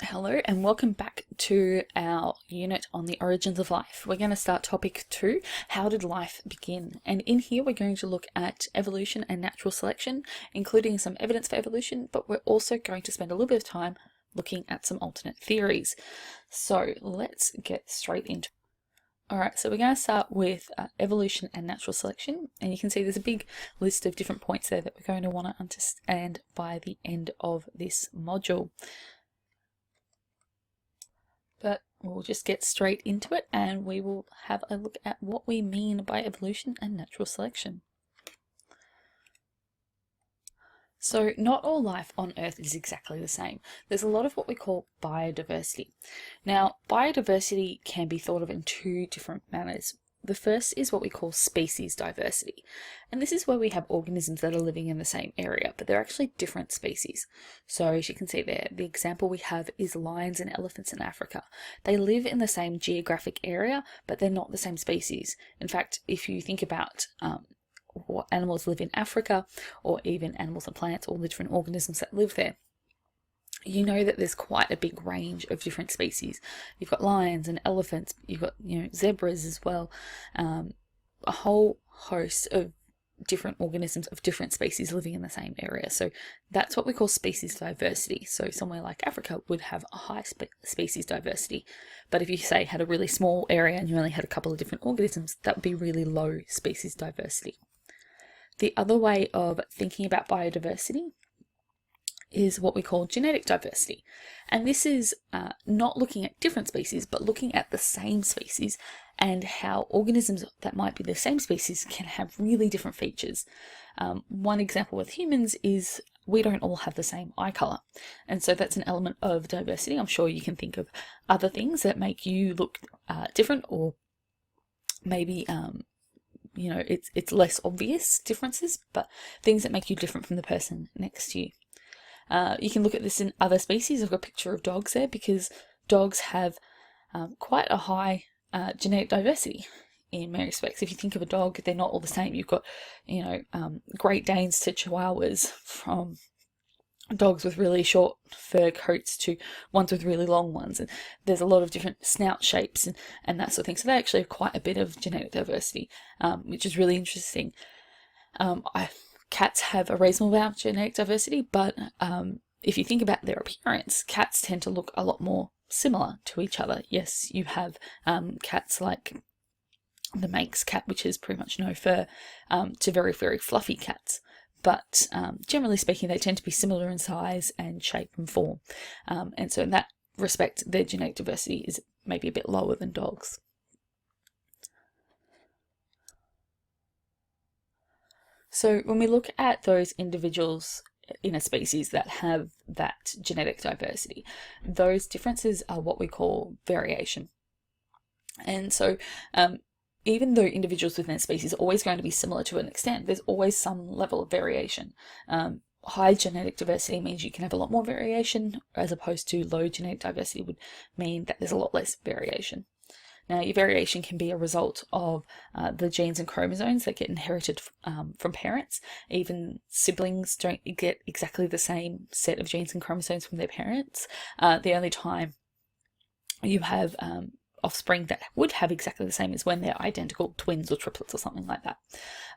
Hello and welcome back to our unit on the origins of life. We're going to start topic 2, how did life begin? And in here we're going to look at evolution and natural selection, including some evidence for evolution, but we're also going to spend a little bit of time looking at some alternate theories. So let's get straight into it. Alright, so we're going to start with evolution and natural selection, and you can see there's a big list of different points there that we're going to want to understand by the end of this module. But we'll just get straight into it and we will have a look at what we mean by evolution and natural selection. So not all life on Earth is exactly the same. There's a lot of what we call biodiversity. Now, biodiversity can be thought of in two different manners. The first is what we call species diversity, and this is where we have organisms that are living in the same area, but they're actually different species. So as you can see there, the example we have is lions and elephants in Africa. They live in the same geographic area, but they're not the same species. In fact, if you think about what animals live in Africa, or even animals and plants, all the different organisms that live there, you know that there's quite a big range of different species. You've got lions and elephants, you've got zebras as well, a whole host of different organisms of different species living in the same area. So that's what we call species diversity. So somewhere like Africa would have a high species diversity, but if you say had a really small area and you only had a couple of different organisms, that would be really low species diversity. The other way of thinking about biodiversity is what we call genetic diversity. And this is not looking at different species, but looking at the same species and how organisms that might be the same species can have really different features. One example with humans is we don't all have the same eye color. And so that's an element of diversity. I'm sure you can think of other things that make you look different, or maybe it's less obvious differences, but things that make you different from the person next to you. You can look at this in other species. I've got a picture of dogs there because dogs have quite a high genetic diversity in many respects. If you think of a dog, they're not all the same. You've got, Great Danes to Chihuahuas, from dogs with really short fur coats to ones with really long ones. And there's a lot of different snout shapes and that sort of thing. So they actually have quite a bit of genetic diversity, which is really interesting. Cats have a reasonable amount of genetic diversity, but if you think about their appearance, cats tend to look a lot more similar to each other. Yes, you have cats like the Manx cat, which is pretty much no fur, to very, very fluffy cats. But generally speaking, they tend to be similar in size and shape and form. And so in that respect, their genetic diversity is maybe a bit lower than dogs. So when we look at those individuals in a species that have that genetic diversity, those differences are what we call variation. And so even though individuals within a species are always going to be similar to an extent, there's always some level of variation. High genetic diversity means you can have a lot more variation, as opposed to low genetic diversity would mean that there's a lot less variation. Now, your variation can be a result of the genes and chromosomes that get inherited from parents. Even siblings don't get exactly the same set of genes and chromosomes from their parents. The only time you have offspring that would have exactly the same is when they're identical twins or triplets or something like that.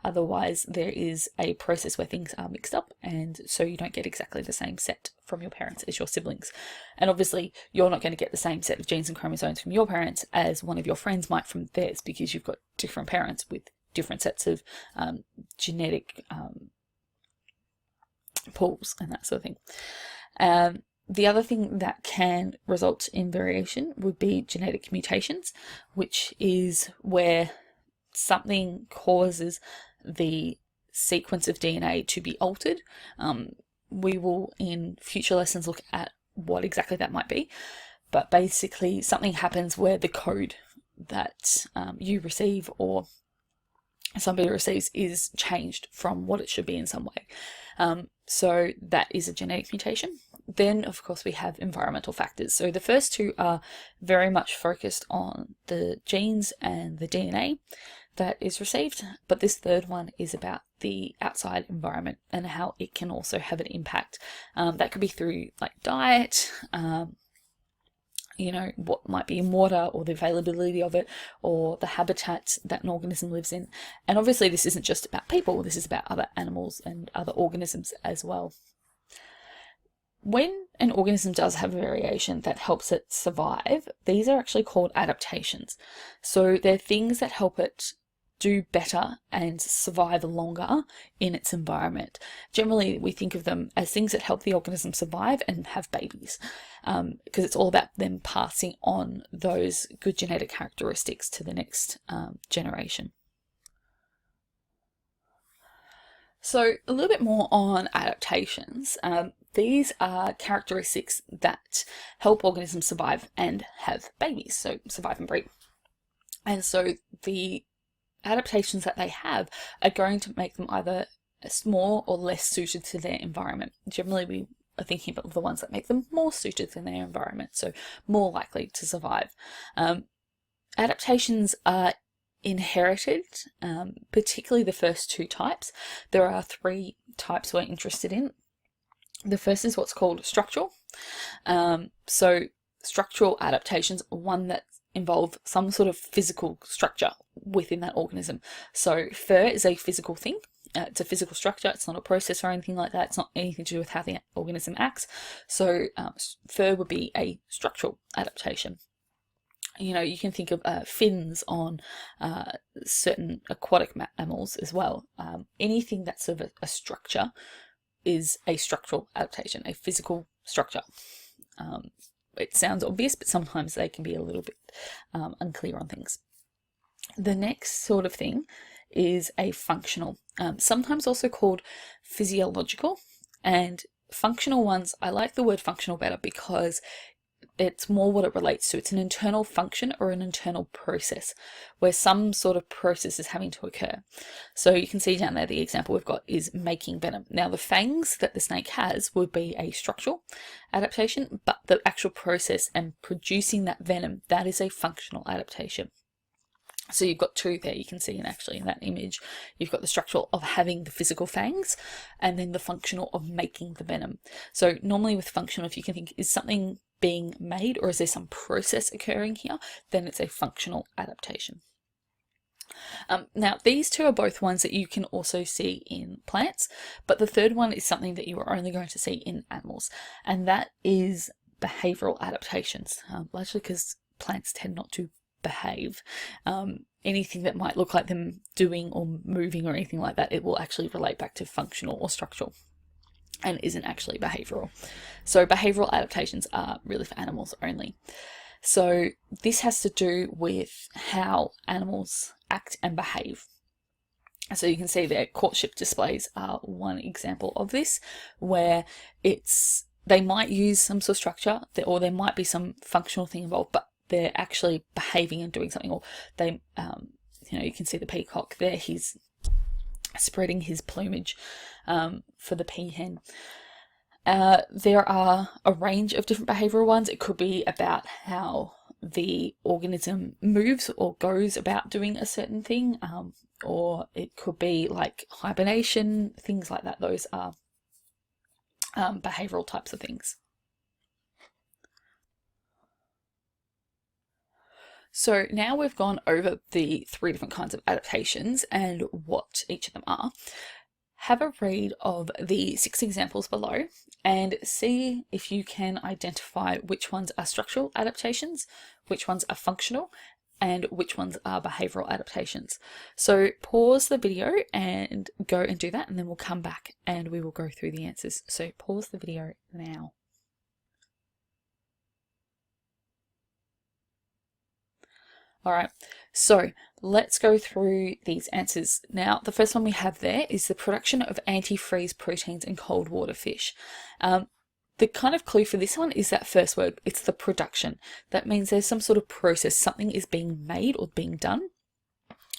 Otherwise, there is a process where things are mixed up, and so you don't get exactly the same set from your parents as your siblings. And obviously, you're not going to get the same set of genes and chromosomes from your parents as one of your friends might from theirs, because you've got different parents with different sets of genetic pools and that sort of thing. The other thing that can result in variation would be genetic mutations, which is where something causes the sequence of DNA to be altered. We will in future lessons look at what exactly that might be, but basically something happens where the code that you receive or somebody receives is changed from what it should be in some way. So that is a genetic mutation. Then, of course, we have environmental factors. So the first two are very much focused on the genes and the DNA that is received, but this third one is about the outside environment and how it can also have an impact. That could be through like diet, what might be in water, or the availability of it, or the habitat that an organism lives in. And obviously this isn't just about people, this is about other animals and other organisms as well. When an organism does have a variation that helps it survive, these are actually called adaptations. So they're things that help it do better and survive longer in its environment. Generally, we think of them as things that help the organism survive and have babies, because it's all about them passing on those good genetic characteristics to the next generation. So a little bit more on adaptations. These are characteristics that help organisms survive and have babies, so survive and breed. And so the adaptations that they have are going to make them either more or less suited to their environment. Generally, we are thinking of the ones that make them more suited to their environment, so more likely to survive. Adaptations are inherited, particularly the first two types. There are three types we're interested in. The first is what's called structural. So structural adaptations are one that involve some sort of physical structure within that organism. So fur is a physical thing. It's a physical structure. It's not a process or anything like that. It's not anything to do with how the organism acts. So fur would be a structural adaptation. You can think of fins on certain aquatic mammals as well. Anything that's sort of a structure is a structural adaptation, a physical structure. It sounds obvious, but sometimes they can be a little bit unclear on things. The next sort of thing is a functional, sometimes also called physiological. And functional ones, I like the word functional better because it's more what it relates to. It's an internal function or an internal process where some sort of process is having to occur. So you can see down there the example we've got is making venom. Now the fangs that the snake has would be a structural adaptation, but the actual process and producing that venom, that is a functional adaptation. So you've got two there. You can see in that image, you've got the structural of having the physical fangs and then the functional of making the venom. So normally with functional, if you can think, is something being made or is there some process occurring here, then it's a functional adaptation. Now these two are both ones that you can also see in plants, but the third one is something that you are only going to see in animals, and that is behavioral adaptations, largely because plants tend not to behave. Anything that might look like them doing or moving or anything like that, it will actually relate back to functional or structural and isn't actually behavioral. So behavioral adaptations are really for animals only. So this has to do with how animals act and behave. So you can see their courtship displays are one example of this, where they might use some sort of structure or there might be some functional thing involved, but they're actually behaving and doing something. Or they, you can see the peacock there, he's spreading his plumage for the peahen. There are a range of different behavioral ones. It could be about how the organism moves or goes about doing a certain thing, or it could be like hibernation, things like that. Those are behavioral types of things. So now we've gone over the three different kinds of adaptations and what each of them are. Have a read of the 6 examples below and see if you can identify which ones are structural adaptations, which ones are functional, and which ones are behavioral adaptations. So pause the video and go and do that, and then we'll come back and we will go through the answers. So pause the video now. All right, so let's go through these answers. Now, the first one we have there is the production of antifreeze proteins in cold water fish. The kind of clue for this one is that first word, it's the production. That means there's some sort of process, something is being made or being done.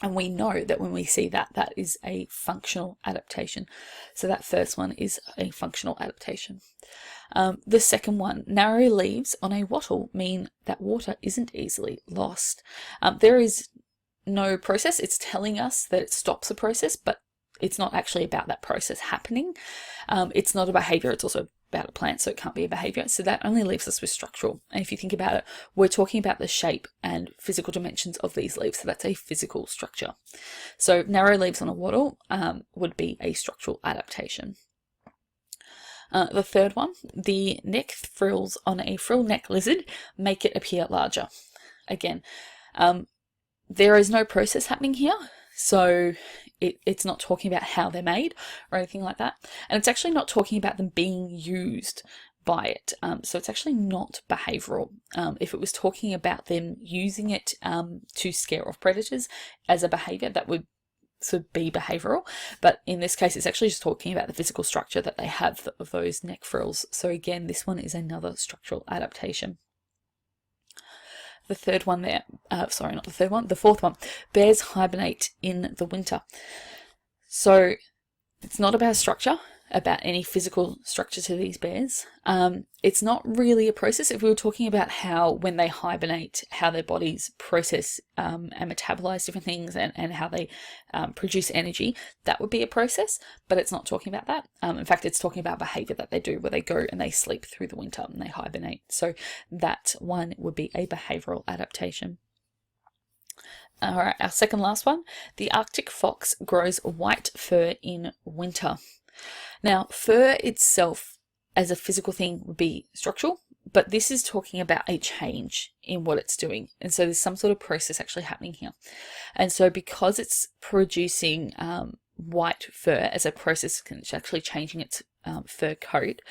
And we know that when we see that, that is a functional adaptation. So that first one is a functional adaptation. The second one, narrow leaves on a wattle mean that water isn't easily lost. There is no process. It's telling us that it stops a process, but it's not actually about that process happening. It's not a behavior, it's also about a plant, so it can't be a behavior. So that only leaves us with structural. And if you think about it, we're talking about the shape and physical dimensions of these leaves. So that's a physical structure. So narrow leaves on a wattle would be a structural adaptation. The third one, the neck frills on a frill neck lizard make it appear larger. Again, there is no process happening here. So it's not talking about how they're made or anything like that. And it's actually not talking about them being used by it. So it's actually not behavioral. If it was talking about them using it to scare off predators as a behavior, that would sort of be behavioral. But in this case, it's actually just talking about the physical structure that they have of those neck frills. So again, this one is another structural adaptation. The third one there, sorry, not the third one, the fourth one, bears hibernate in the winter. So it's not about structure, about any physical structure to these bears. It's not really a process. If we were talking about how when they hibernate, how their bodies process and metabolize different things and how they produce energy, that would be a process, but it's not talking about that. In fact, it's talking about behavior that they do where they go and they sleep through the winter and they hibernate. So that one would be a behavioral adaptation. All right, our second last one, the Arctic fox grows white fur in winter. Now, fur itself as a physical thing would be structural, but this is talking about a change in what it's doing. And so there's some sort of process actually happening here. And so because it's producing white fur as a process, it's actually changing its fur coat,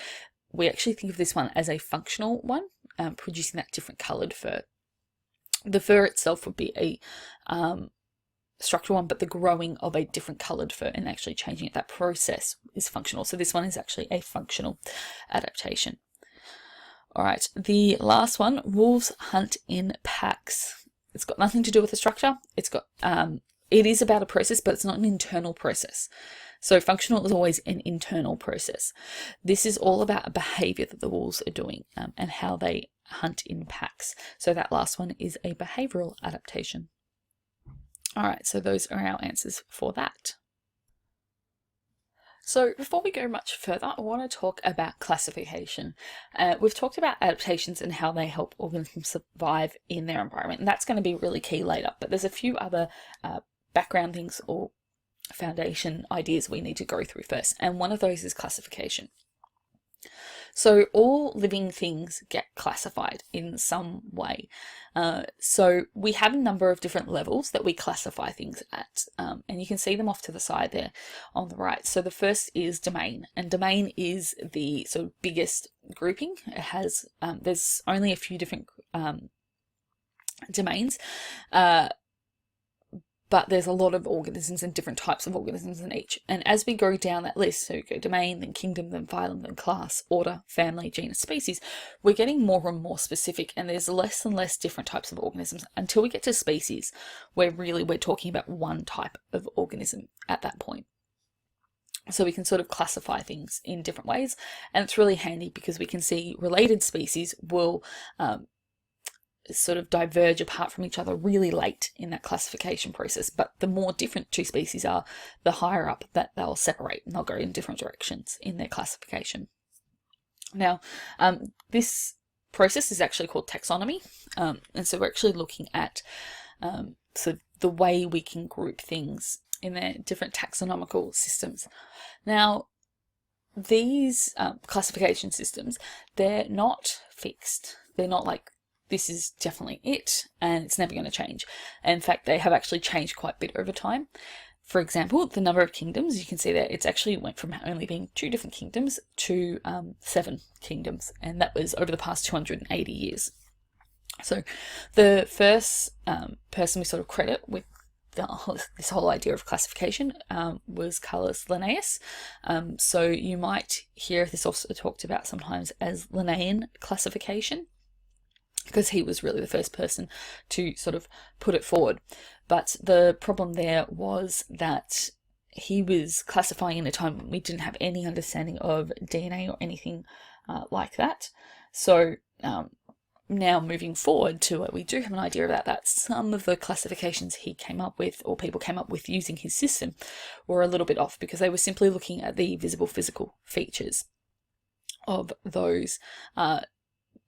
we actually think of this one as a functional one, producing that different coloured fur. The fur itself would be a structural one, but the growing of a different coloured fur and actually changing it, that process is functional. So this one is actually a functional adaptation. All right, the last one, wolves hunt in packs. It's got nothing to do with the structure. It's got it is about a process, but it's not an internal process. So functional is always an internal process. This is all about a behaviour that the wolves are doing and how they hunt in packs. So that last one is a behavioural adaptation. All right, so those are our answers for that. So before we go much further, I want to talk about classification. We've talked about adaptations and how they help organisms survive in their environment, and that's going to be really key later. But there's a few other background things or foundation ideas we need to go through first, and one of those is classification. So all living things get classified in some way. So we have a number of different levels that we classify things at, and you can see them off to the side there on the right. So the first is domain, and domain is the sort of biggest grouping. It has, there's only a few different domains, but there's a lot of organisms and different types of organisms in each. And as we go down that list, so we go domain, then kingdom, then phylum, then class, order, family, genus, species, we're getting more and more specific, and there's less and less different types of organisms until we get to species, where really we're talking about one type of organism at that point. So we can sort of classify things in different ways, and it's really handy because we can see related species will sort of diverge apart from each other really late in that classification process. But the more different two species are, the higher up that they'll separate and they'll go in different directions in their classification. Now, this process is actually called taxonomy. And so we're actually looking at sort of the way we can group things in their different taxonomical systems. Now, these classification systems, they're not fixed. They're not like, this is definitely it, and it's never going to change. In fact, they have actually changed quite a bit over time. For example, the number of kingdoms, you can see there, it's actually went from only being 2 different kingdoms to 7 kingdoms, and that was over the past 280 years. So the first person we sort of credit with this whole idea of classification was Carolus Linnaeus. So you might hear this also talked about sometimes as Linnaean classification, because he was really the first person to sort of put it forward. But the problem there was that he was classifying in a time when we didn't have any understanding of DNA or anything like that. So now moving forward to what we do have an idea about that, some of the classifications he came up with, or people came up with using his system, were a little bit off because they were simply looking at the visible physical features. of those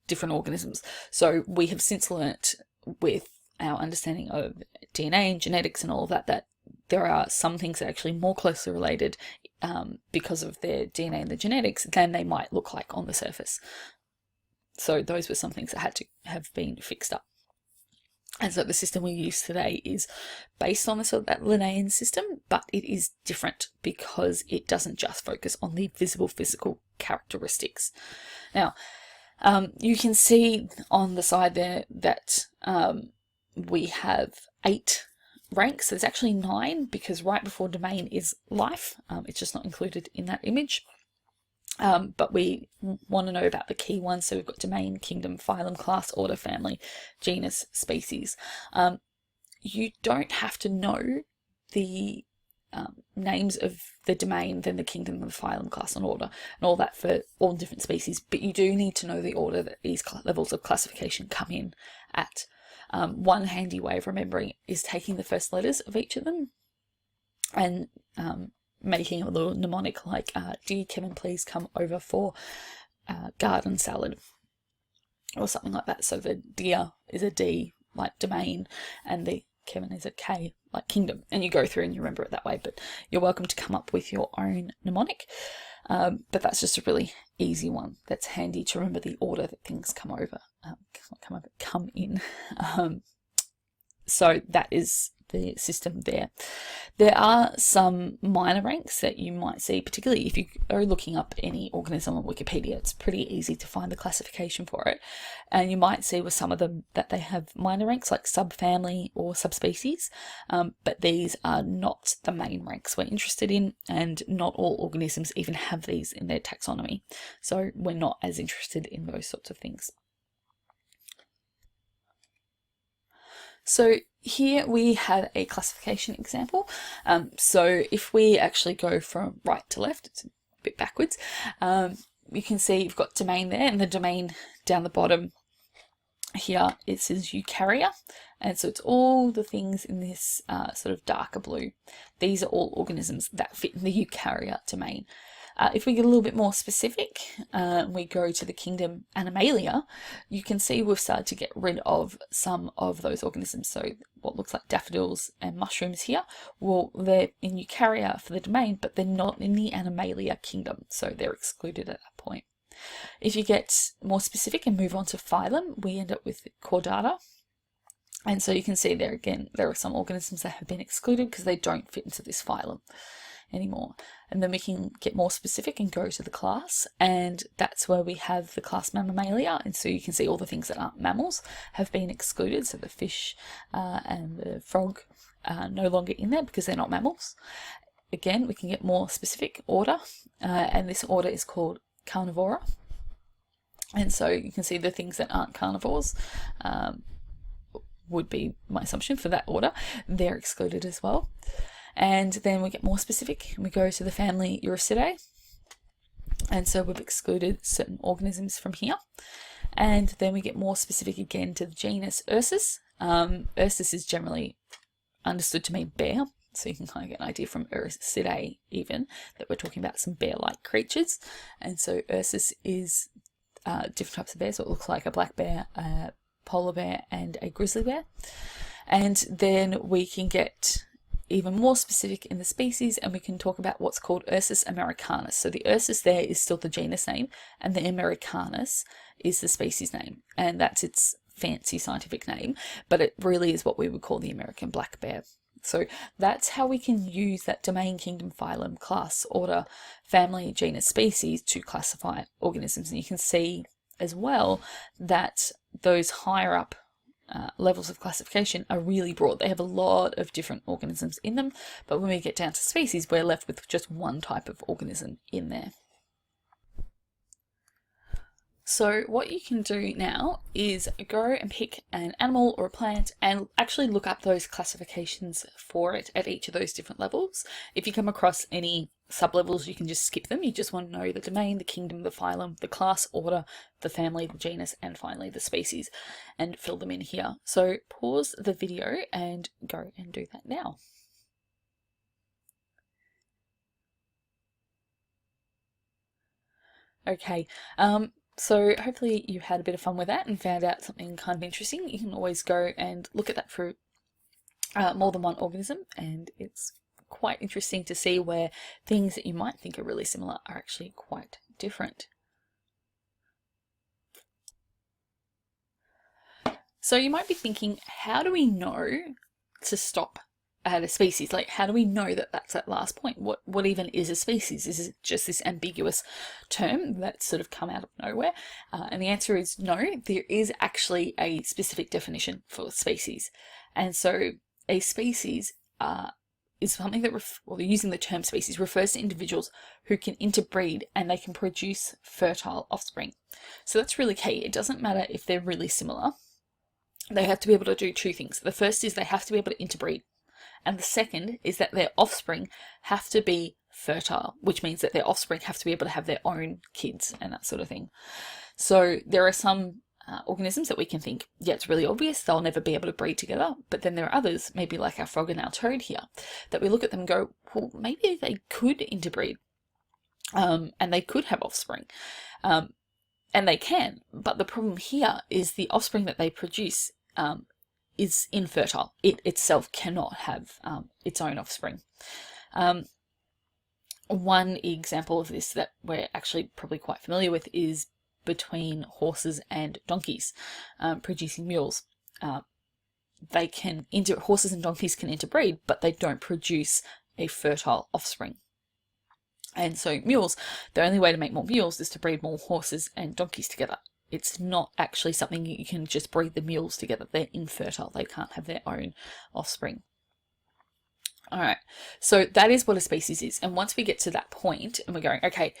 different organisms. So we have since learnt with our understanding of DNA and genetics and all of that, that there are some things that are actually more closely related because of their DNA and the genetics than they might look like on the surface. So those were some things that had to have been fixed up. And so the system we use today is based on the sort of that Linnaean system, but it is different because it doesn't just focus on the visible physical characteristics. Now, you can see on the side there that we have 8 ranks. There's actually 9 because right before domain is life. It's just not included in that image. But we want to know about the key ones. So we've got domain, kingdom, phylum, class, order, family, genus, species. You don't have to know the names of the domain, then the kingdom, the phylum, class, and order, and all that for all different species. But you do need to know the order that these levels of classification come in at. One handy way of remembering is taking the first letters of each of them and making a little mnemonic like, dear Kevin, please come over for garden salad, or something like that. So the dear is a D, like domain, and the Kevin is a K, like kingdom. And you go through and you remember it that way, but you're welcome to come up with your own mnemonic. But that's just a really easy one that's handy to remember the order that things come in. So that is the system there. There are some minor ranks that you might see, particularly if you are looking up any organism on Wikipedia. It's pretty easy to find the classification for it. And you might see with some of them that they have minor ranks like subfamily or subspecies, but these are not the main ranks we're interested in, and not all organisms even have these in their taxonomy. So we're not as interested in those sorts of things. So here we have a classification example. So if we actually go from right to left, it's a bit backwards, you can see you've got domain there, and the domain down the bottom here, it says eukarya. And so it's all the things in this sort of darker blue. These are all organisms that fit in the eukarya domain. If we get a little bit more specific, we go to the kingdom Animalia, you can see we've started to get rid of some of those organisms. So what looks like daffodils and mushrooms here, well, they're in eukarya for the domain, but they're not in the Animalia kingdom, so they're excluded at that point. If you get more specific and move on to phylum, we end up with chordata. And so you can see there again, there are some organisms that have been excluded because they don't fit into this phylum anymore. And then we can get more specific and go to the class, and that's where we have the class Mammalia. And so you can see all the things that aren't mammals have been excluded. So the fish and the frog are no longer in there because they're not mammals. Again, we can get more specific order, and this order is called Carnivora. And so you can see the things that aren't carnivores would be my assumption for that order. They're excluded as well. And then we get more specific and we go to the family Ursidae. And so we've excluded certain organisms from here. And then we get more specific again to the genus Ursus. Ursus is generally understood to mean bear. So you can kind of get an idea from Ursidae even that we're talking about some bear-like creatures. And so Ursus is different types of bears. So it looks like a black bear, a polar bear, and a grizzly bear. And then we can get even more specific in the species, and we can talk about what's called Ursus americanus. So the Ursus there is still the genus name, and the Americanus is the species name, and that's its fancy scientific name, but it really is what we would call the American black bear. So that's how we can use that domain, kingdom, phylum, class, order, family, genus, species to classify organisms. And you can see as well that those higher up levels of classification are really broad. They have a lot of different organisms in them, but when we get down to species, we're left with just one type of organism in there. So what you can do now is go and pick an animal or a plant and actually look up those classifications for it at each of those different levels. If you come across any sub-levels, you can just skip them. You just want to know the domain, the kingdom, the phylum, the class, order, the family, the genus, and finally the species, and fill them in here. So pause the video and go and do that now. Okay, so hopefully you had a bit of fun with that and found out something kind of interesting. You can always go and look at that for more than one organism, and it's quite interesting to see where things that you might think are really similar are actually quite different. So you might be thinking, how do we know to stop at a species? Like, how do we know that that's that last point? What even is a species? Is it just this ambiguous term that's sort of come out of nowhere? And the answer is no. There is actually a specific definition for species, and so a species is something that, using the term species, refers to individuals who can interbreed and they can produce fertile offspring. So that's really key. It doesn't matter if they're really similar. They have to be able to do two things. The first is they have to be able to interbreed. And the second is that their offspring have to be fertile, which means that their offspring have to be able to have their own kids and that sort of thing. So there are some organisms that we can think, yeah, it's really obvious, they'll never be able to breed together. But then there are others, maybe like our frog and our toad here, that we look at them and go, well, maybe they could interbreed and they could have offspring. And they can. But the problem here is the offspring that they produce is infertile. It itself cannot have its own offspring. One example of this that we're actually probably quite familiar with is between horses and donkeys producing mules. Horses and donkeys can interbreed, but they don't produce a fertile offspring. And so mules, the only way to make more mules is to breed more horses and donkeys together. It's not actually something you can just breed the mules together. They're infertile. They can't have their own offspring. All right, so that is what a species is. And once we get to that point and we're going, okay,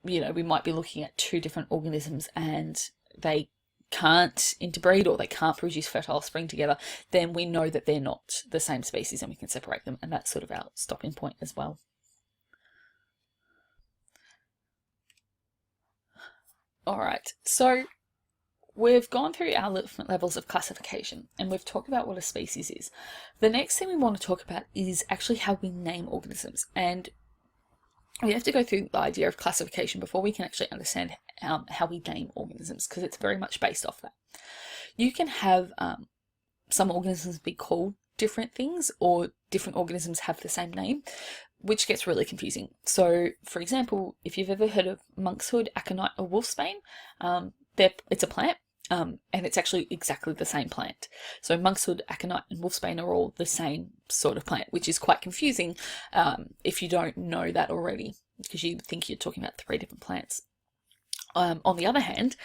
we might be looking at two different organisms and they can't interbreed or they can't produce fertile offspring together, then we know that they're not the same species and we can separate them. And that's sort of our stopping point as well. All right, so we've gone through our different levels of classification and we've talked about what a species is. The next thing we want to talk about is actually how we name organisms. And we have to go through the idea of classification before we can actually understand how we name organisms, because it's very much based off that. You can have some organisms be called different things, or different organisms have the same name, which gets really confusing. So, for example, if you've ever heard of monkshood, aconite, or wolfsbane, it's a plant, and it's actually exactly the same plant. So monkshood, aconite, and wolfsbane are all the same sort of plant, which is quite confusing if you don't know that already, because you think you're talking about three different plants. On the other hand,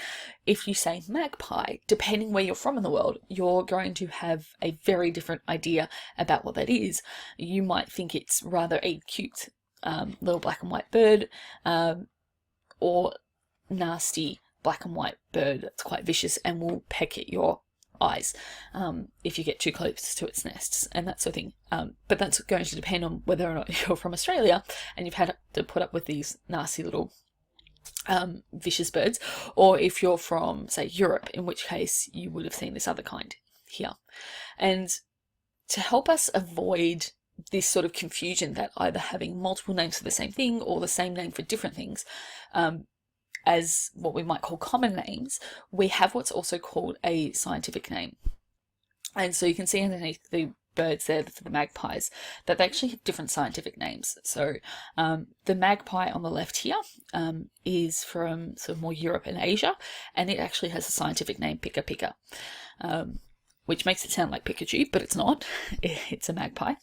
if you say magpie, depending where you're from in the world, you're going to have a very different idea about what that is. You might think it's rather a cute little black and white bird, or nasty black and white bird that's quite vicious and will peck at your eyes if you get too close to its nests and that sort of thing. But that's going to depend on whether or not you're from Australia and you've had to put up with these nasty little vicious birds, or if you're from, say, Europe, in which case you would have seen this other kind here. And to help us avoid this sort of confusion that either having multiple names for the same thing or the same name for different things, as what we might call common names, we have what's also called a scientific name. And so you can see underneath the birds there for the magpies that they actually have different scientific names. So the magpie on the left here is from sort of more Europe and Asia, and it actually has a scientific name, Pika Pika, which makes it sound like Pikachu, but it's not. It's a magpie.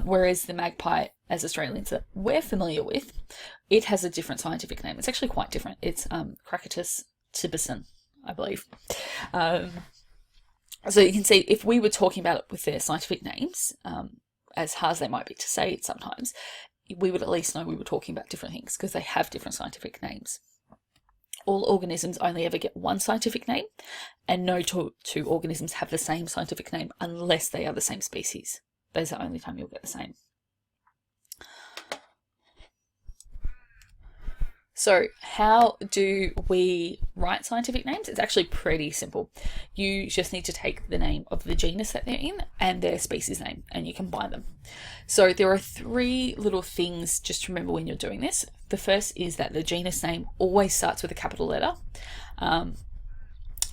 Whereas the magpie, as Australians that we're familiar with, it has a different scientific name. It's actually quite different. It's Cracatus tibicin, I believe. So you can see, if we were talking about it with their scientific names, as hard as they might be to say it sometimes, we would at least know we were talking about different things because they have different scientific names. All organisms only ever get one scientific name, and no two organisms have the same scientific name unless they are the same species. That's the only time you'll get the same. So how do we write scientific names? It's actually pretty simple. You just need to take the name of the genus that they're in and their species name, and you combine them. So there are 3 little things just to remember when you're doing this. The first is that the genus name always starts with a capital letter.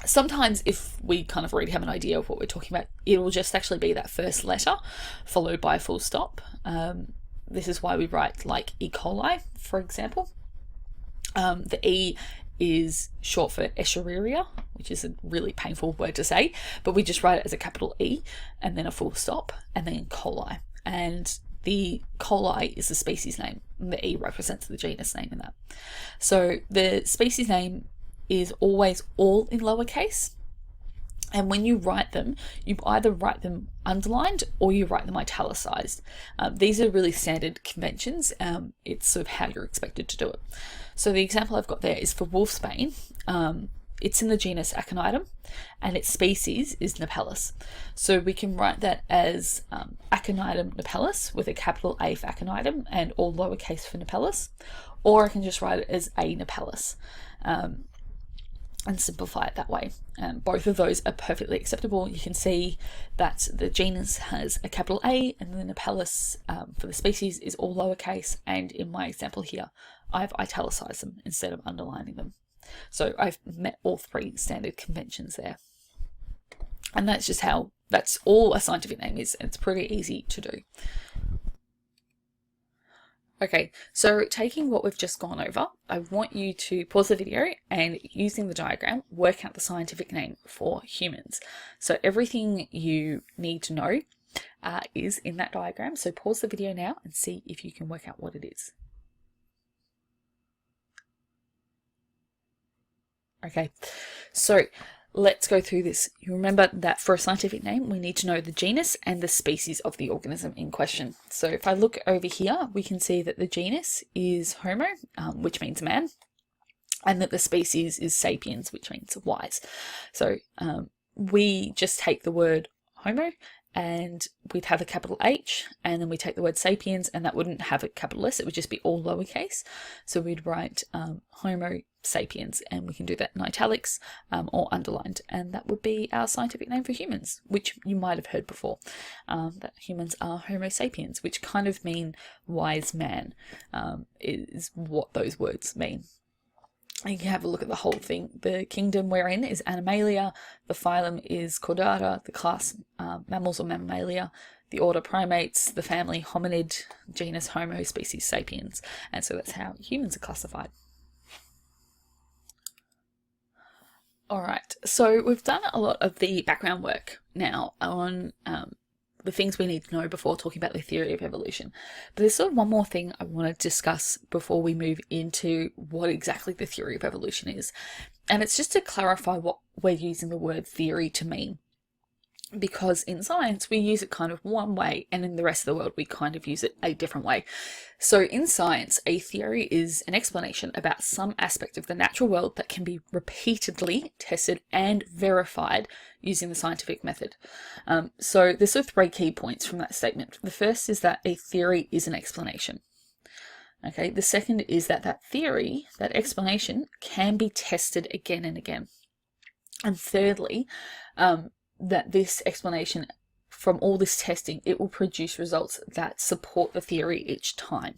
Sometimes if we kind of already have an idea of what we're talking about, it'll just actually be that first letter followed by a full stop. This is why we write like E. coli, for example. The E is short for Escherichia, which is a really painful word to say, but we just write it as a capital E and then a full stop and then coli. And the coli is the species name, and the E represents the genus name in that. So the species name is always all in lowercase. And when you write them, you either write them underlined or you write them italicized. These are really standard conventions. It's sort of how you're expected to do it. So the example I've got there is for wolfsbane. It's in the genus Aconitum, and its species is Napellus. So we can write that as Aconitum napellus with a capital A for Aconitum and all lowercase for Napellus, or I can just write it as A. napellus. And simplify it that way. Both of those are perfectly acceptable. You can see that the genus has a capital A and the Napellus for the species is all lowercase, and in my example here I've italicized them instead of underlining them. So I've met all 3 standard conventions there. And that's just how, that's all a scientific name is. It's pretty easy to do. Okay, so taking what we've just gone over, I want you to pause the video and using the diagram, work out the scientific name for humans. So everything you need to know is in that diagram. So pause the video now and see if you can work out what it is. Okay, so let's go through this. You remember that for a scientific name, we need to know the genus and the species of the organism in question. So if I look over here, we can see that the genus is Homo, which means man, and that the species is sapiens, which means wise. So we just take the word Homo and we'd have a capital H, and then we take the word sapiens, and that wouldn't have a capital S, it would just be all lowercase. So we'd write Homo sapiens, and we can do that in italics or underlined, and that would be our scientific name for humans, which you might have heard before, that humans are Homo sapiens, which kind of mean wise man, is what those words mean. You can have a look at the whole thing. The kingdom we're in is Animalia, the phylum is Chordata, the class mammals or Mammalia, the order primates, the family hominid, genus Homo, species sapiens, and so that's how humans are classified. Alright, so we've done a lot of the background work now on the things we need to know before talking about the theory of evolution. But there's sort of one more thing I want to discuss before we move into what exactly the theory of evolution is. And it's just to clarify what we're using the word theory to mean. Because in science, we use it kind of one way, and in the rest of the world, we kind of use it a different way. So in science, a theory is an explanation about some aspect of the natural world that can be repeatedly tested and verified using the scientific method. So there's sort of 3 key points from that statement. The first is that a theory is an explanation. Okay, the second is that that theory, that explanation, can be tested again and again. And thirdly, that this explanation, from all this testing, it will produce results that support the theory each time.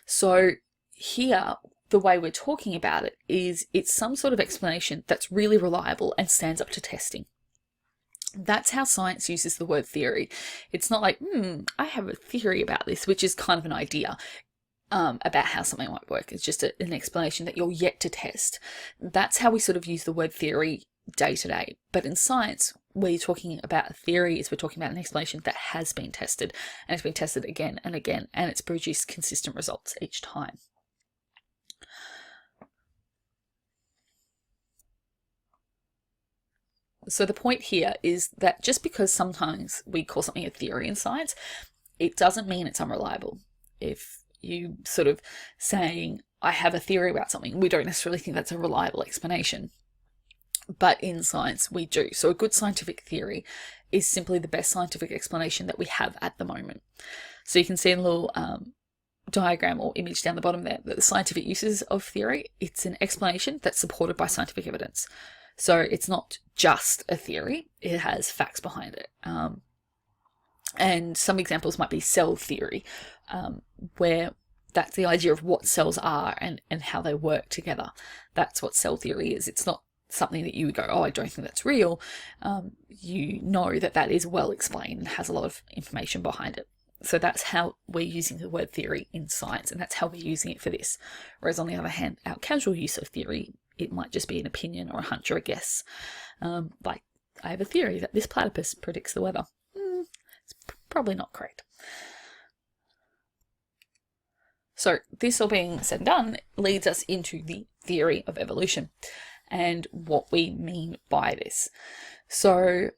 So here, the way we're talking about it is it's some sort of explanation that's really reliable and stands up to testing. That's how science uses the word theory. It's not like, I have a theory about this, which is kind of an idea about how something might work. It's just an explanation that you're yet to test. That's how we sort of use the word theory day to day. But in science, we're talking about a theory, we're talking about an explanation that has been tested, and it's been tested again and again, and it's produced consistent results each time. So the point here is that just because sometimes we call something a theory in science, it doesn't mean it's unreliable. If you sort of saying, I have a theory about something, we don't necessarily think that's a reliable explanation. But in science, we do. So a good scientific theory is simply the best scientific explanation that we have at the moment. So you can see in a little diagram or image down the bottom there, that the scientific uses of theory, it's an explanation that's supported by scientific evidence. So it's not just a theory, it has facts behind it. And some examples might be cell theory, where that's the idea of what cells are and how they work together. That's what cell theory is. It's not something that you would go, oh, I don't think that's real. You know that is well explained and has a lot of information behind it. So that's how we're using the word theory in science, and that's how we're using it for this. Whereas on the other hand, our casual use of theory, it might just be an opinion or a hunch or a guess. Like, I have a theory that this platypus predicts the weather. It's probably not correct. So this all being said and done leads us into the theory of evolution and what we mean by this. So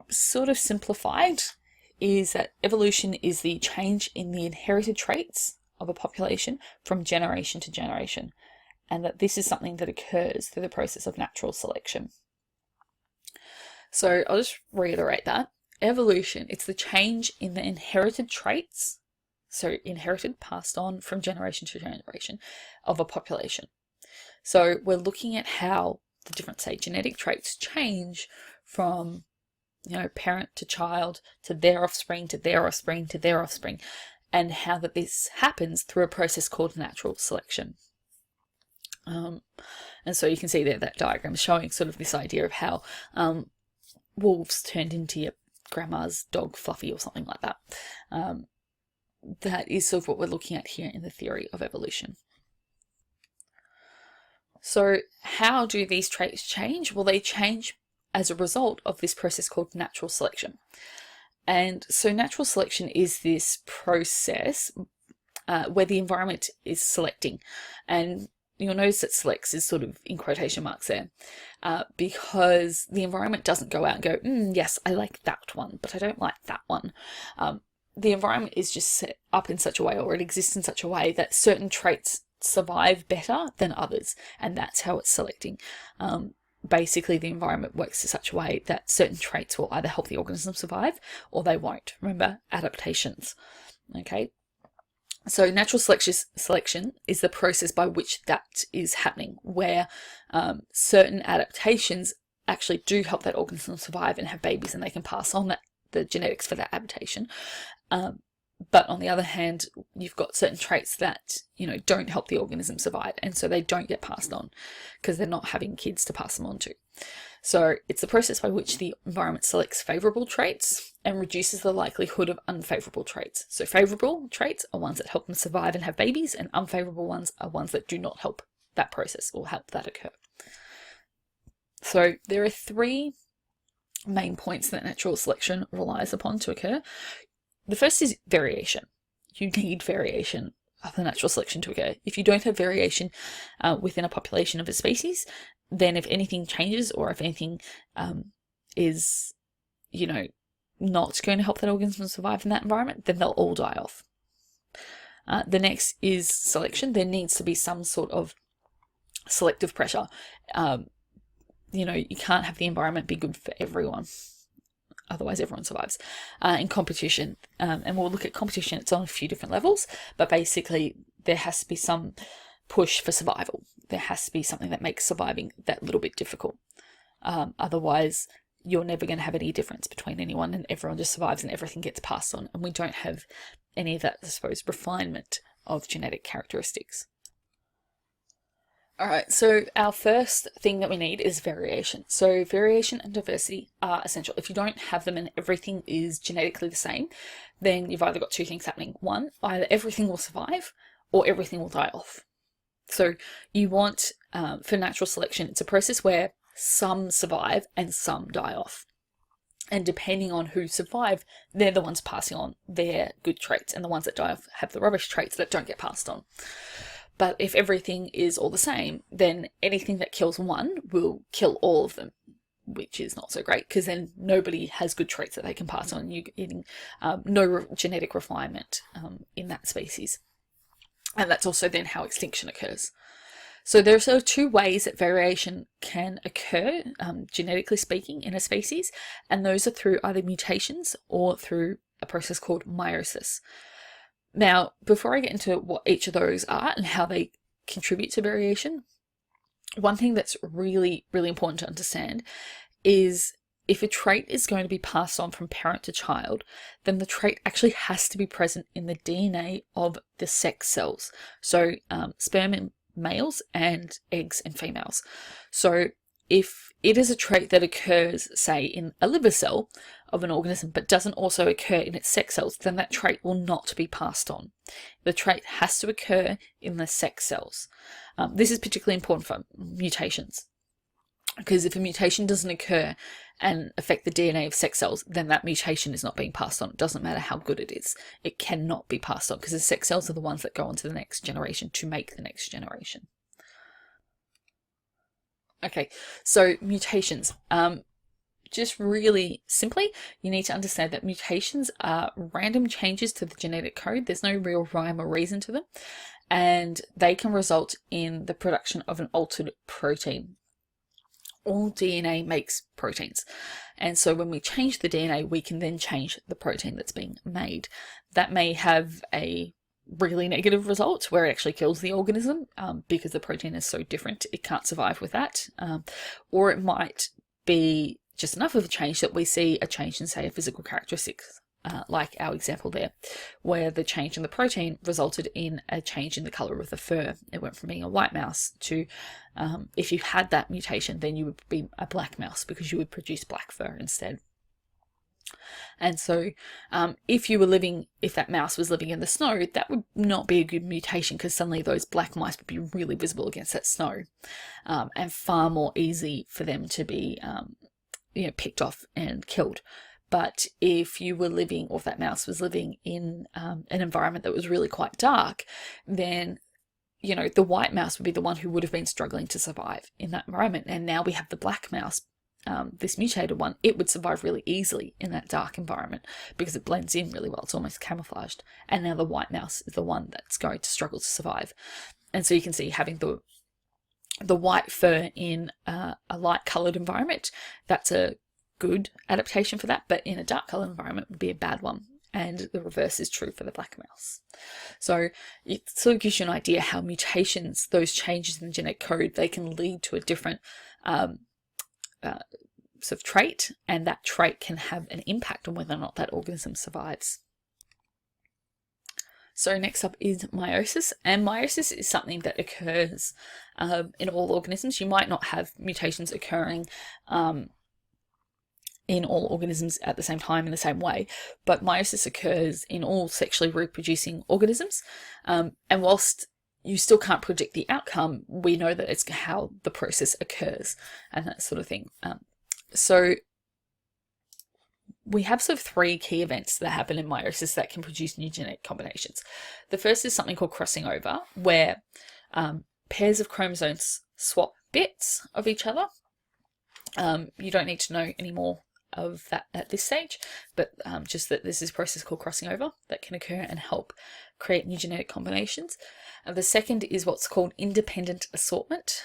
sort of simplified is that evolution is the change in the inherited traits of a population from generation to generation, and that this is something that occurs through the process of natural selection. So I'll just reiterate that. Evolution, it's the change in the inherited traits, so inherited, passed on from generation to generation, of a population. So we're looking at how the different, say, genetic traits change from, parent to child, to their offspring, to their offspring, to their offspring, and how that this happens through a process called natural selection. And so you can see there that diagram showing sort of this idea of how wolves turned into your grandma's dog Fluffy or something like that. That is sort of what we're looking at here in the theory of evolution. So how do these traits change? Well, they change as a result of this process called natural selection. And so natural selection is this process where the environment is selecting. And you'll notice that selects is sort of in quotation marks there, because the environment doesn't go out and go, yes, I like that one, but I don't like that one. The environment is just set up in such a way, or it exists in such a way, that certain traits survive better than others, and that's how it's selecting. Basically, the environment works in such a way that certain traits will either help the organism survive or they won't. Remember, adaptations. Okay. So natural selection is the process by which that is happening, where certain adaptations actually do help that organism survive and have babies, and they can pass on the genetics for that adaptation. But on the other hand, you've got certain traits that, don't help the organism survive, and so they don't get passed on because they're not having kids to pass them on to. So it's the process by which the environment selects favourable traits and reduces the likelihood of unfavourable traits. So favourable traits are ones that help them survive and have babies, and unfavourable ones are ones that do not help that process or help that occur. So there are three main points that natural selection relies upon to occur. The first is variation. You need variation for natural selection to occur. If you don't have variation within a population of a species, then if anything changes, or if anything is, not going to help that organism survive in that environment, then they'll all die off. The next is selection. There needs to be some sort of selective pressure. You can't have the environment be good for everyone. Otherwise, everyone survives. In competition, and we'll look at competition, it's on a few different levels, but basically there has to be some push for survival. There has to be something that makes surviving that little bit difficult. Otherwise, you're never going to have any difference between anyone, and everyone just survives and everything gets passed on, and we don't have any of that, I suppose, refinement of genetic characteristics. Alright, so our first thing that we need is variation. So variation and diversity are essential. If you don't have them and everything is genetically the same, then you've either got two things happening. One, either everything will survive or everything will die off. So you want, for natural selection, it's a process where some survive and some die off. And depending on who survive, they're the ones passing on their good traits, and the ones that die off have the rubbish traits that don't get passed on. But if everything is all the same, then anything that kills one will kill all of them, which is not so great, because then nobody has good traits that they can pass on. You're getting no genetic refinement in that species. And that's also then how extinction occurs. So there are sort of two ways that variation can occur, genetically speaking, in a species, and those are through either mutations or through a process called meiosis. Now, before I get into what each of those are and how they contribute to variation, one thing that's really, really important to understand is if a trait is going to be passed on from parent to child, then the trait actually has to be present in the DNA of the sex cells. So sperm in males and eggs in females. So if it is a trait that occurs, say, in a liver cell of an organism, but doesn't also occur in its sex cells, then that trait will not be passed on. The trait has to occur in the sex cells. This is particularly important for mutations, because if a mutation doesn't occur and affect the DNA of sex cells, then that mutation is not being passed on. It doesn't matter how good it is. It cannot be passed on, because the sex cells are the ones that go on to the next generation to make the next generation. Okay, so mutations. Just really simply, you need to understand that mutations are random changes to the genetic code. There's no real rhyme or reason to them, and they can result in the production of an altered protein. All DNA makes proteins, and so when we change the DNA, we can then change the protein that's being made. That may have a really negative result where it actually kills the organism because the protein is so different it can't survive with that, or it might be just enough of a change that we see a change in, say, a physical characteristics, like our example there, where the change in the protein resulted in a change in the color of the fur. It went from being a white mouse to, if you had that mutation, then you would be a black mouse because you would produce black fur instead. And so if that mouse was living in the snow, that would not be a good mutation, because suddenly those black mice would be really visible against that snow, and far more easy for them to be picked off and killed. But if you were living, or if that mouse was living in an environment that was really quite dark, then the white mouse would be the one who would have been struggling to survive in that environment. And now we have the black mouse, this mutated one. It would survive really easily in that dark environment because it blends in really well. It's almost camouflaged. And now the white mouse is the one that's going to struggle to survive. And so you can see having the white fur in a light coloured environment, that's a good adaptation for that, but in a dark coloured environment would be a bad one. And the reverse is true for the black mouse. So it sort of gives you an idea how mutations, those changes in the genetic code, they can lead to a different sort of trait, and that trait can have an impact on whether or not that organism survives. So next up is meiosis, and meiosis is something that occurs in all organisms. You might not have mutations occurring in all organisms at the same time in the same way, but meiosis occurs in all sexually reproducing organisms. And whilst you still can't predict the outcome, we know that it's how the process occurs and that sort of thing. So we have sort of three key events that happen in meiosis that can produce new genetic combinations. The first is something called crossing over, where pairs of chromosomes swap bits of each other. You don't need to know any more of that at this stage, but just that this is a process called crossing over that can occur and help create new genetic combinations. The second is what's called independent assortment.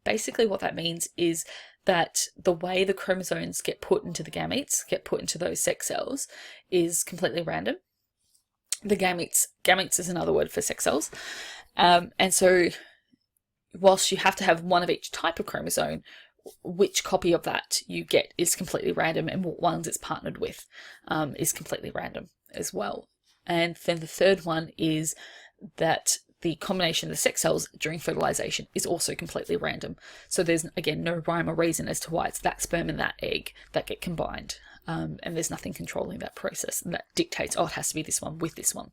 Basically what that means is that the way the chromosomes get put into the gametes, get put into those sex cells, is completely random. The gametes is another word for sex cells. And so whilst you have to have one of each type of chromosome, which copy of that you get is completely random, and what ones it's partnered with is completely random as well. And then the third one is that the combination of the sex cells during fertilization is also completely random. So there's, again, no rhyme or reason as to why it's that sperm and that egg that get combined. And there's nothing controlling that process that dictates, oh, it has to be this one with this one.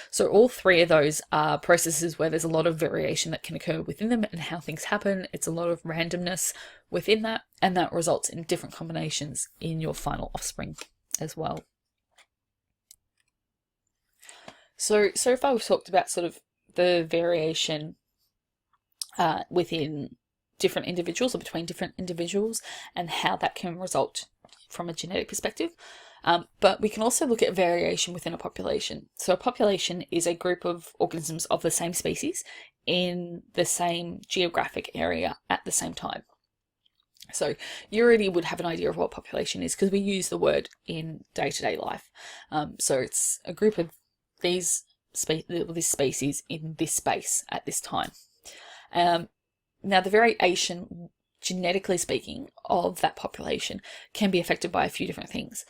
So all three of those are processes where there's a lot of variation that can occur within them and how things happen. It's a lot of randomness within that, and that results in different combinations in your final offspring as well. So far we've talked about sort of the variation within different individuals or between different individuals and how that can result from a genetic perspective. But we can also look at variation within a population. So a population is a group of organisms of the same species in the same geographic area at the same time. So you already would have an idea of what population is because we use the word in day-to-day life. So it's a group of these this species in this space at this time. Now, the variation, genetically speaking, of that population can be affected by a few different things.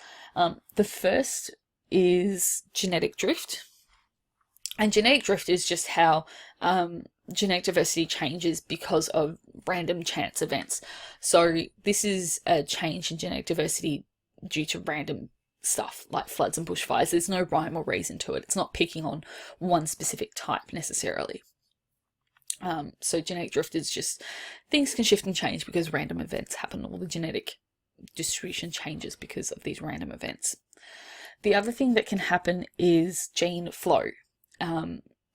The first is genetic drift. And genetic drift is just how genetic diversity changes because of random chance events. So this is a change in genetic diversity due to random stuff like floods and bushfires. There's no rhyme or reason to it. It's not picking on one specific type necessarily. So genetic drift is just things can shift and change because random events happen, or the genetic distribution changes because of these random events. The other thing that can happen is gene flow.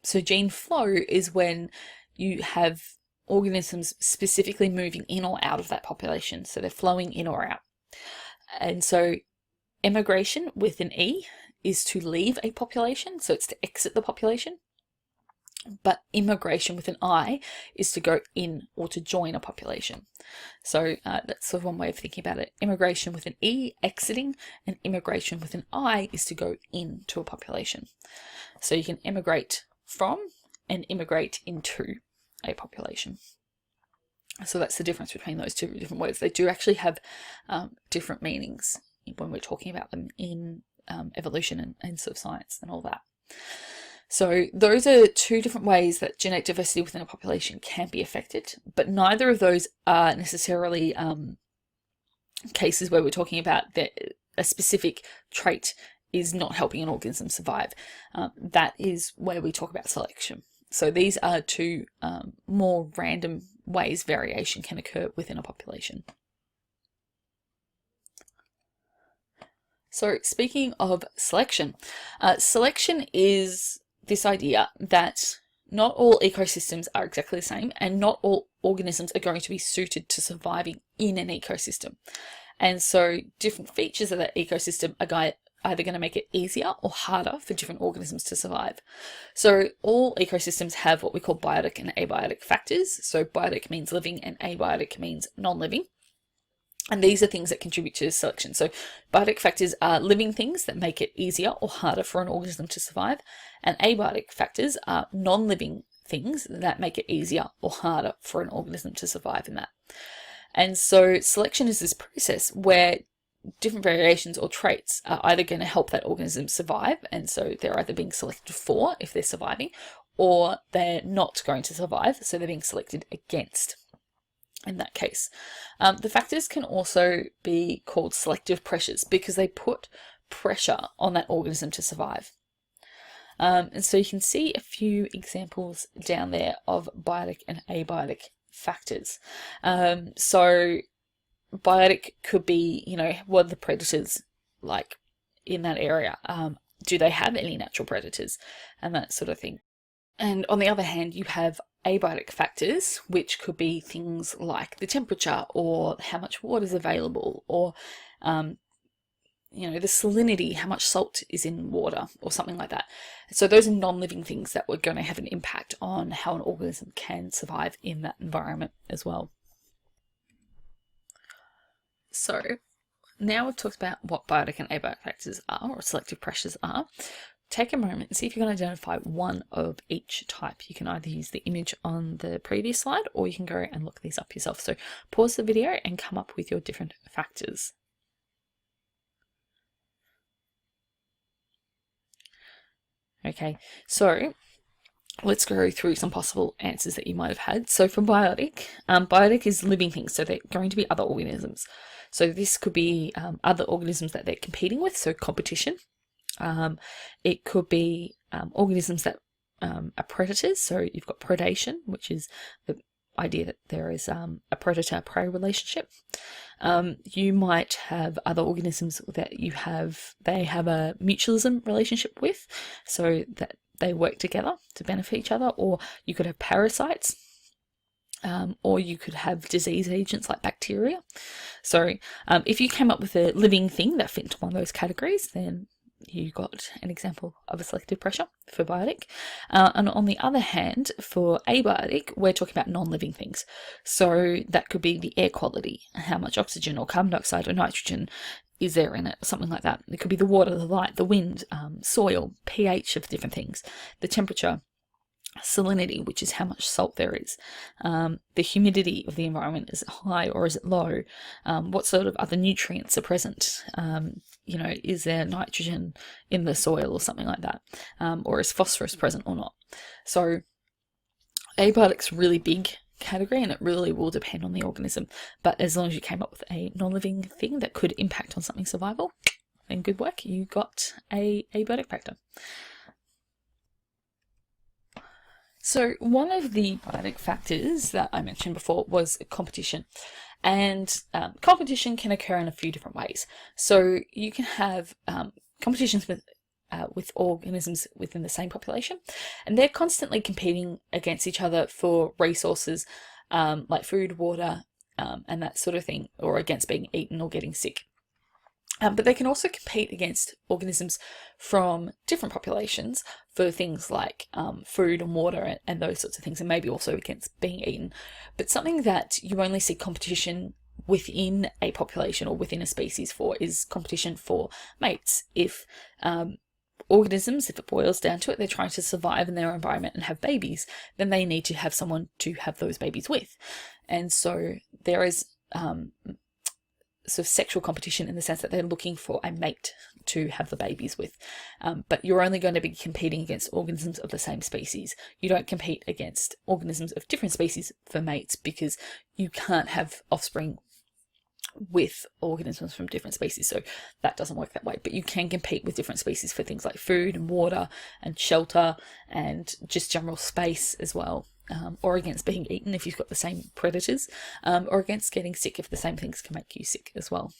So gene flow is when you have organisms specifically moving in or out of that population. So they're flowing in or out. And so emigration with an E is to leave a population. So it's to exit the population. But immigration with an I is to go in or to join a population. So that's sort of one way of thinking about it. Immigration with an E, exiting, and immigration with an I is to go into a population. So you can immigrate from and immigrate into a population. So that's the difference between those two different words. They do actually have different meanings when we're talking about them in evolution and sort of science and all that. So those are two different ways that genetic diversity within a population can be affected, but neither of those are necessarily cases where we're talking about that a specific trait is not helping an organism survive. That is where we talk about selection. So these are two more random ways variation can occur within a population. So speaking of selection, selection is this idea that not all ecosystems are exactly the same, and not all organisms are going to be suited to surviving in an ecosystem. And so different features of that ecosystem are either going to make it easier or harder for different organisms to survive. So all ecosystems have what we call biotic and abiotic factors. So biotic means living and abiotic means non-living. And these are things that contribute to selection. So biotic factors are living things that make it easier or harder for an organism to survive. And abiotic factors are non-living things that make it easier or harder for an organism to survive in that. And so selection is this process where different variations or traits are either going to help that organism survive, and so they're either being selected for if they're surviving, or they're not going to survive, so they're being selected against in that case. The factors can also be called selective pressures because they put pressure on that organism to survive. And so you can see a few examples down there of biotic and abiotic factors. So biotic could be, what are the predators like in that area? Do they have any natural predators? And that sort of thing. And on the other hand, you have abiotic factors, which could be things like the temperature or how much water is available, or the salinity, how much salt is in water, or something like that. So those are non-living things that were going to have an impact on how an organism can survive in that environment as well. So now we've talked about what biotic and abiotic factors are, or selective pressures are. Take a moment and see if you can identify one of each type. You can either use the image on the previous slide, or you can go and look these up yourself. So pause the video and come up with your different factors. Okay, so let's go through some possible answers that you might have had. So for biotic, biotic is living things, so they're going to be other organisms. So this could be other organisms that they're competing with, so competition. It could be organisms that are predators, so you've got predation, which is the idea that there is a predator-prey relationship. You might have other organisms that they have a mutualism relationship with, so that they work together to benefit each other, or you could have parasites, or you could have disease agents like bacteria. So if you came up with a living thing that fit into one of those categories, then you got an example of a selective pressure for biotic. And on the other hand, for abiotic, we're talking about non-living things. So that could be the air quality, how much oxygen or carbon dioxide or nitrogen is there in it, something like that. It could be the water, the light, the wind, soil, pH of different things, the temperature, salinity, which is how much salt there is, the humidity of the environment, is it high or is it low, what sort of other nutrients are present, is there nitrogen in the soil or something like that, or is phosphorus present or not. So abiotic's really big category, and it really will depend on the organism, but as long as you came up with a non-living thing that could impact on something's survival, then good work, you got a abiotic factor. So one of the biotic factors that I mentioned before was competition, and competition can occur in a few different ways. So you can have competitions with organisms within the same population, and they're constantly competing against each other for resources, like food, water, and that sort of thing, or against being eaten or getting sick. But they can also compete against organisms from different populations for things like food and water and those sorts of things, and maybe also against being eaten. But something that you only see competition within a population or within a species for is competition for mates. If organisms, if it boils down to it, they're trying to survive in their environment and have babies, then they need to have someone to have those babies with. And so there is sort of sexual competition in the sense that they're looking for a mate to have the babies with. But you're only going to be competing against organisms of the same species. You don't compete against organisms of different species for mates, because you can't have offspring with organisms from different species, so that doesn't work that way. But you can compete with different species for things like food and water and shelter and just general space as well, or against being eaten if you've got the same predators, or against getting sick if the same things can make you sick as well.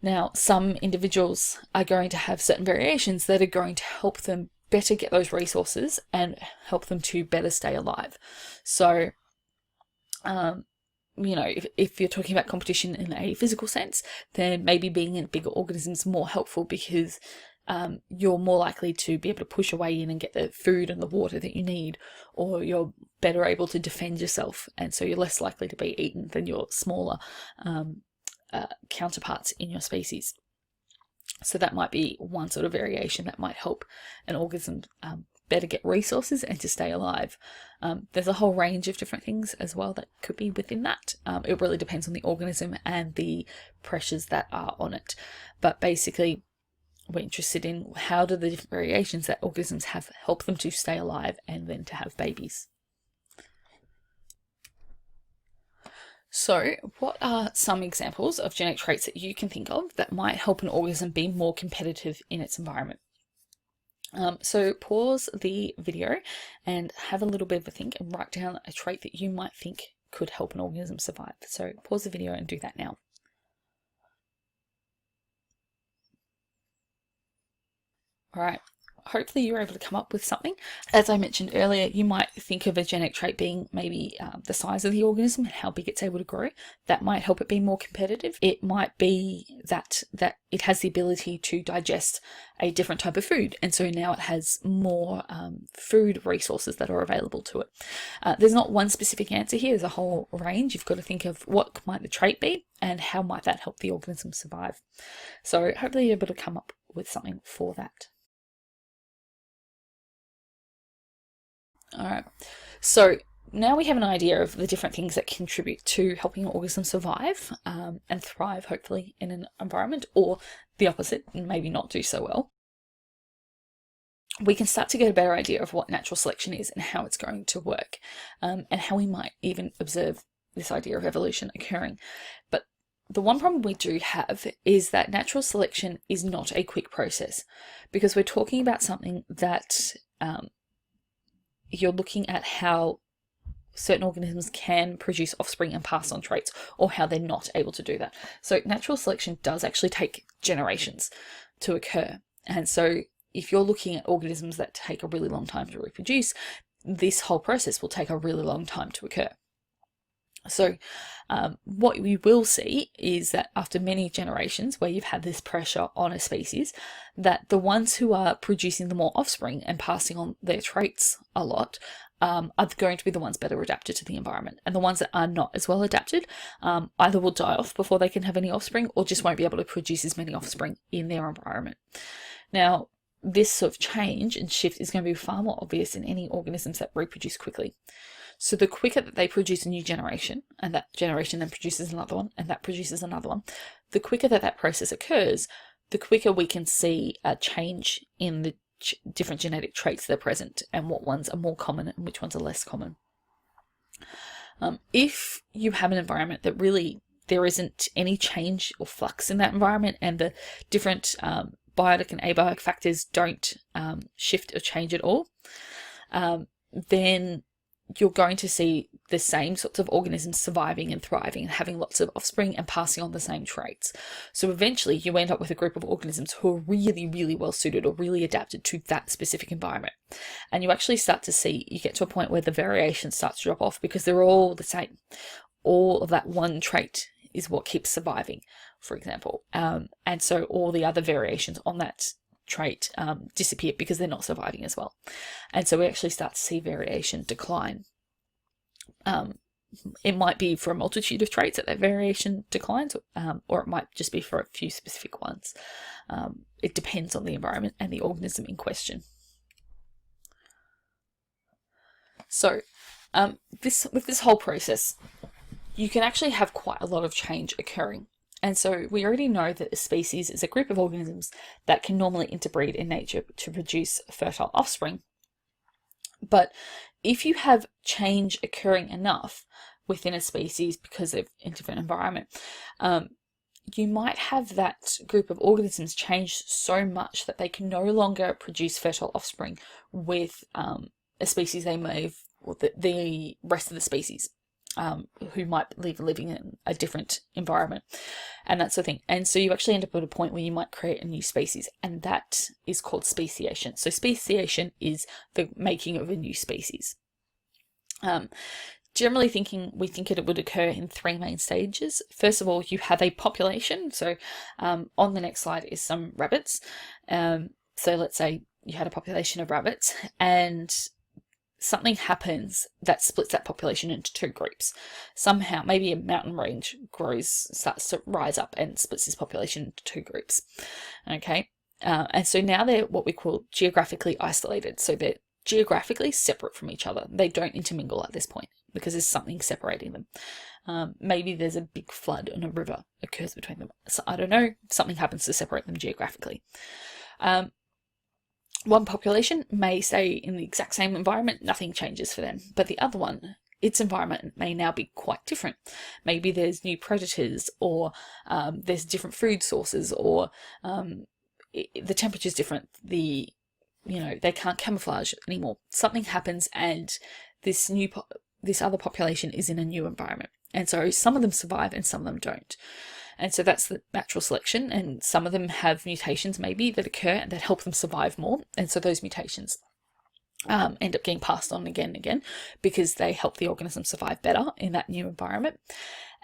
Now, some individuals are going to have certain variations that are going to help them better get those resources and help them to better stay alive. So if you're talking about competition in a physical sense, then maybe being in bigger organisms is more helpful, because you're more likely to be able to push away in and get the food and the water that you need, or you're better able to defend yourself, and so you're less likely to be eaten than your smaller counterparts in your species. So that might be one sort of variation that might help an organism better get resources and to stay alive. There's a whole range of different things as well that could be within that. It really depends on the organism and the pressures that are on it. But basically, we're interested in how do the different variations that organisms have help them to stay alive and then to have babies. So what are some examples of genetic traits that you can think of that might help an organism be more competitive in its environment? So pause the video and have a little bit of a think and write down a trait that you might think could help an organism survive. So pause the video and do that now. All right. Hopefully you're able to come up with something. As I mentioned earlier, you might think of a genetic trait being maybe the size of the organism and how big it's able to grow. That might help it be more competitive. It might be that it has the ability to digest a different type of food, and so now it has more food resources that are available to it. There's not one specific answer here. There's a whole range. You've got to think of what might the trait be and how might that help the organism survive. So hopefully you're able to come up with something for that. All right, so now we have an idea of the different things that contribute to helping an organism survive and thrive, hopefully, in an environment, or the opposite, and maybe not do so well. We can start to get a better idea of what natural selection is and how it's going to work, and how we might even observe this idea of evolution occurring. But the one problem we do have is that natural selection is not a quick process, because we're talking about something that you're looking at how certain organisms can produce offspring and pass on traits, or how they're not able to do that. So natural selection does actually take generations to occur. And so if you're looking at organisms that take a really long time to reproduce, this whole process will take a really long time to occur. So what we will see is that after many generations where you've had this pressure on a species, that the ones who are producing the more offspring and passing on their traits a lot are going to be the ones better adapted to the environment. And the ones that are not as well adapted either will die off before they can have any offspring, or just won't be able to produce as many offspring in their environment. Now, this sort of change and shift is going to be far more obvious in any organisms that reproduce quickly. So the quicker that they produce a new generation, and that generation then produces another one, and that produces another one, the quicker that that process occurs, the quicker we can see a change in the different genetic traits that are present, and what ones are more common and which ones are less common. If you have an environment that really there isn't any change or flux in that environment, and the different biotic and abiotic factors don't shift or change at all, then you're going to see the same sorts of organisms surviving and thriving and having lots of offspring and passing on the same traits. So eventually you end up with a group of organisms who are really, really well suited or really adapted to that specific environment. And you actually start to see, you get to a point where the variation starts to drop off because they're all the same. All of that one trait is what keeps surviving, for example. And so all the other variations on that trait disappear because they're not surviving as well. And so we actually start to see variation decline. It might be for a multitude of traits that variation declines, or it might just be for a few specific ones. It depends on the environment and the organism in question. So with this whole process, you can actually have quite a lot of change occurring. And so we already know that a species is a group of organisms that can normally interbreed in nature to produce fertile offspring. But if you have change occurring enough within a species because of a different environment, you might have that group of organisms change so much that they can no longer produce fertile offspring with a species they may have, or the rest of the species. Who might be living in a different environment, and that sort of thing. And so you actually end up at a point where you might create a new species, and that is called speciation. So speciation is the making of a new species. Generally speaking, we think it would occur in three main stages. First of all, you have a population. So on the next slide is some rabbits. So let's say you had a population of rabbits, and something happens that splits that population into two groups. Somehow, maybe a mountain range starts to rise up and splits this population into two groups. Okay, and so now they're what we call geographically isolated. So they're geographically separate from each other. They don't intermingle at this point because there's something separating them. Maybe there's a big flood and a river occurs between them. So I don't know, something happens to separate them geographically. One population may stay in the exact same environment, nothing changes for them, but the other one, its environment may now be quite different. Maybe there's new predators, or there's different food sources, or the temperature's different. They can't camouflage anymore. Something happens, and this other population is in a new environment, and so some of them survive and some of them don't. And so that's the natural selection, and some of them have mutations maybe that occur and that help them survive more, and so those mutations end up getting passed on again and again because they help the organism survive better in that new environment.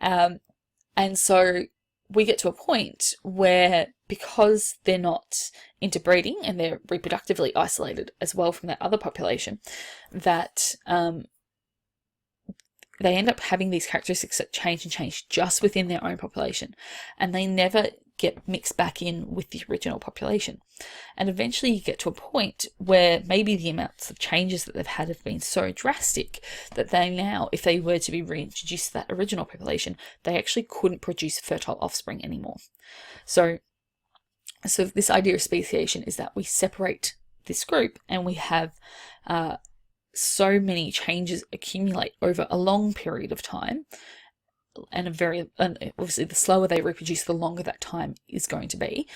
And so we get to a point where, because they're not interbreeding and they're reproductively isolated as well from that other population, that they end up having these characteristics that change just within their own population, and they never get mixed back in with the original population. And eventually you get to a point where maybe the amounts of changes that they've had have been so drastic that they now, if they were to be reintroduced to that original population, they actually couldn't produce fertile offspring anymore. So this idea of speciation is that we separate this group, and we have so many changes accumulate over a long period of time, and obviously the slower they reproduce, the longer that time is going to be,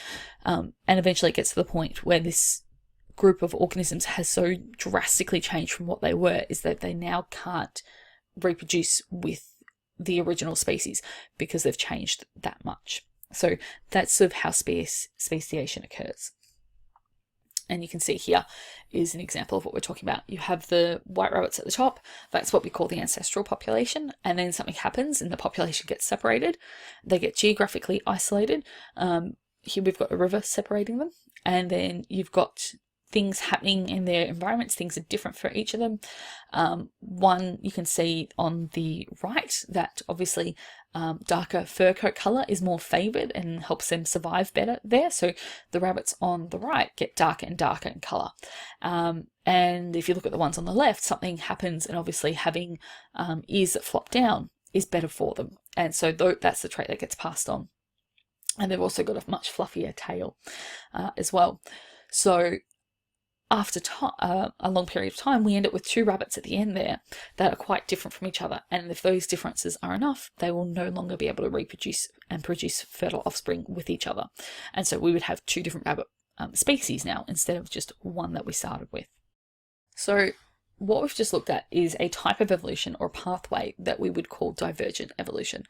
and eventually it gets to the point where this group of organisms has so drastically changed from what they were is that they now can't reproduce with the original species because they've changed that much. So that's sort of how speciation occurs. And you can see here is an example of what we're talking about. You have the white rabbits at the top. That's what we call the ancestral population. And then something happens and the population gets separated. They get geographically isolated. Here we've got a river separating them. And then you've got things happening in their environments. Things are different for each of them. One, you can see on the right that obviously darker fur coat colour is more favoured and helps them survive better there. So the rabbits on the right get darker and darker in colour. And if you look at the ones on the left, something happens, and obviously having ears that flop down is better for them. And so that's the trait that gets passed on. And they've also got a much fluffier tail as well. So after a long period of time, we end up with two rabbits at the end there that are quite different from each other. And if those differences are enough, they will no longer be able to reproduce and produce fertile offspring with each other. And so we would have two different rabbit species now instead of just one that we started with. So what we've just looked at is a type of evolution or pathway that we would call divergent evolution.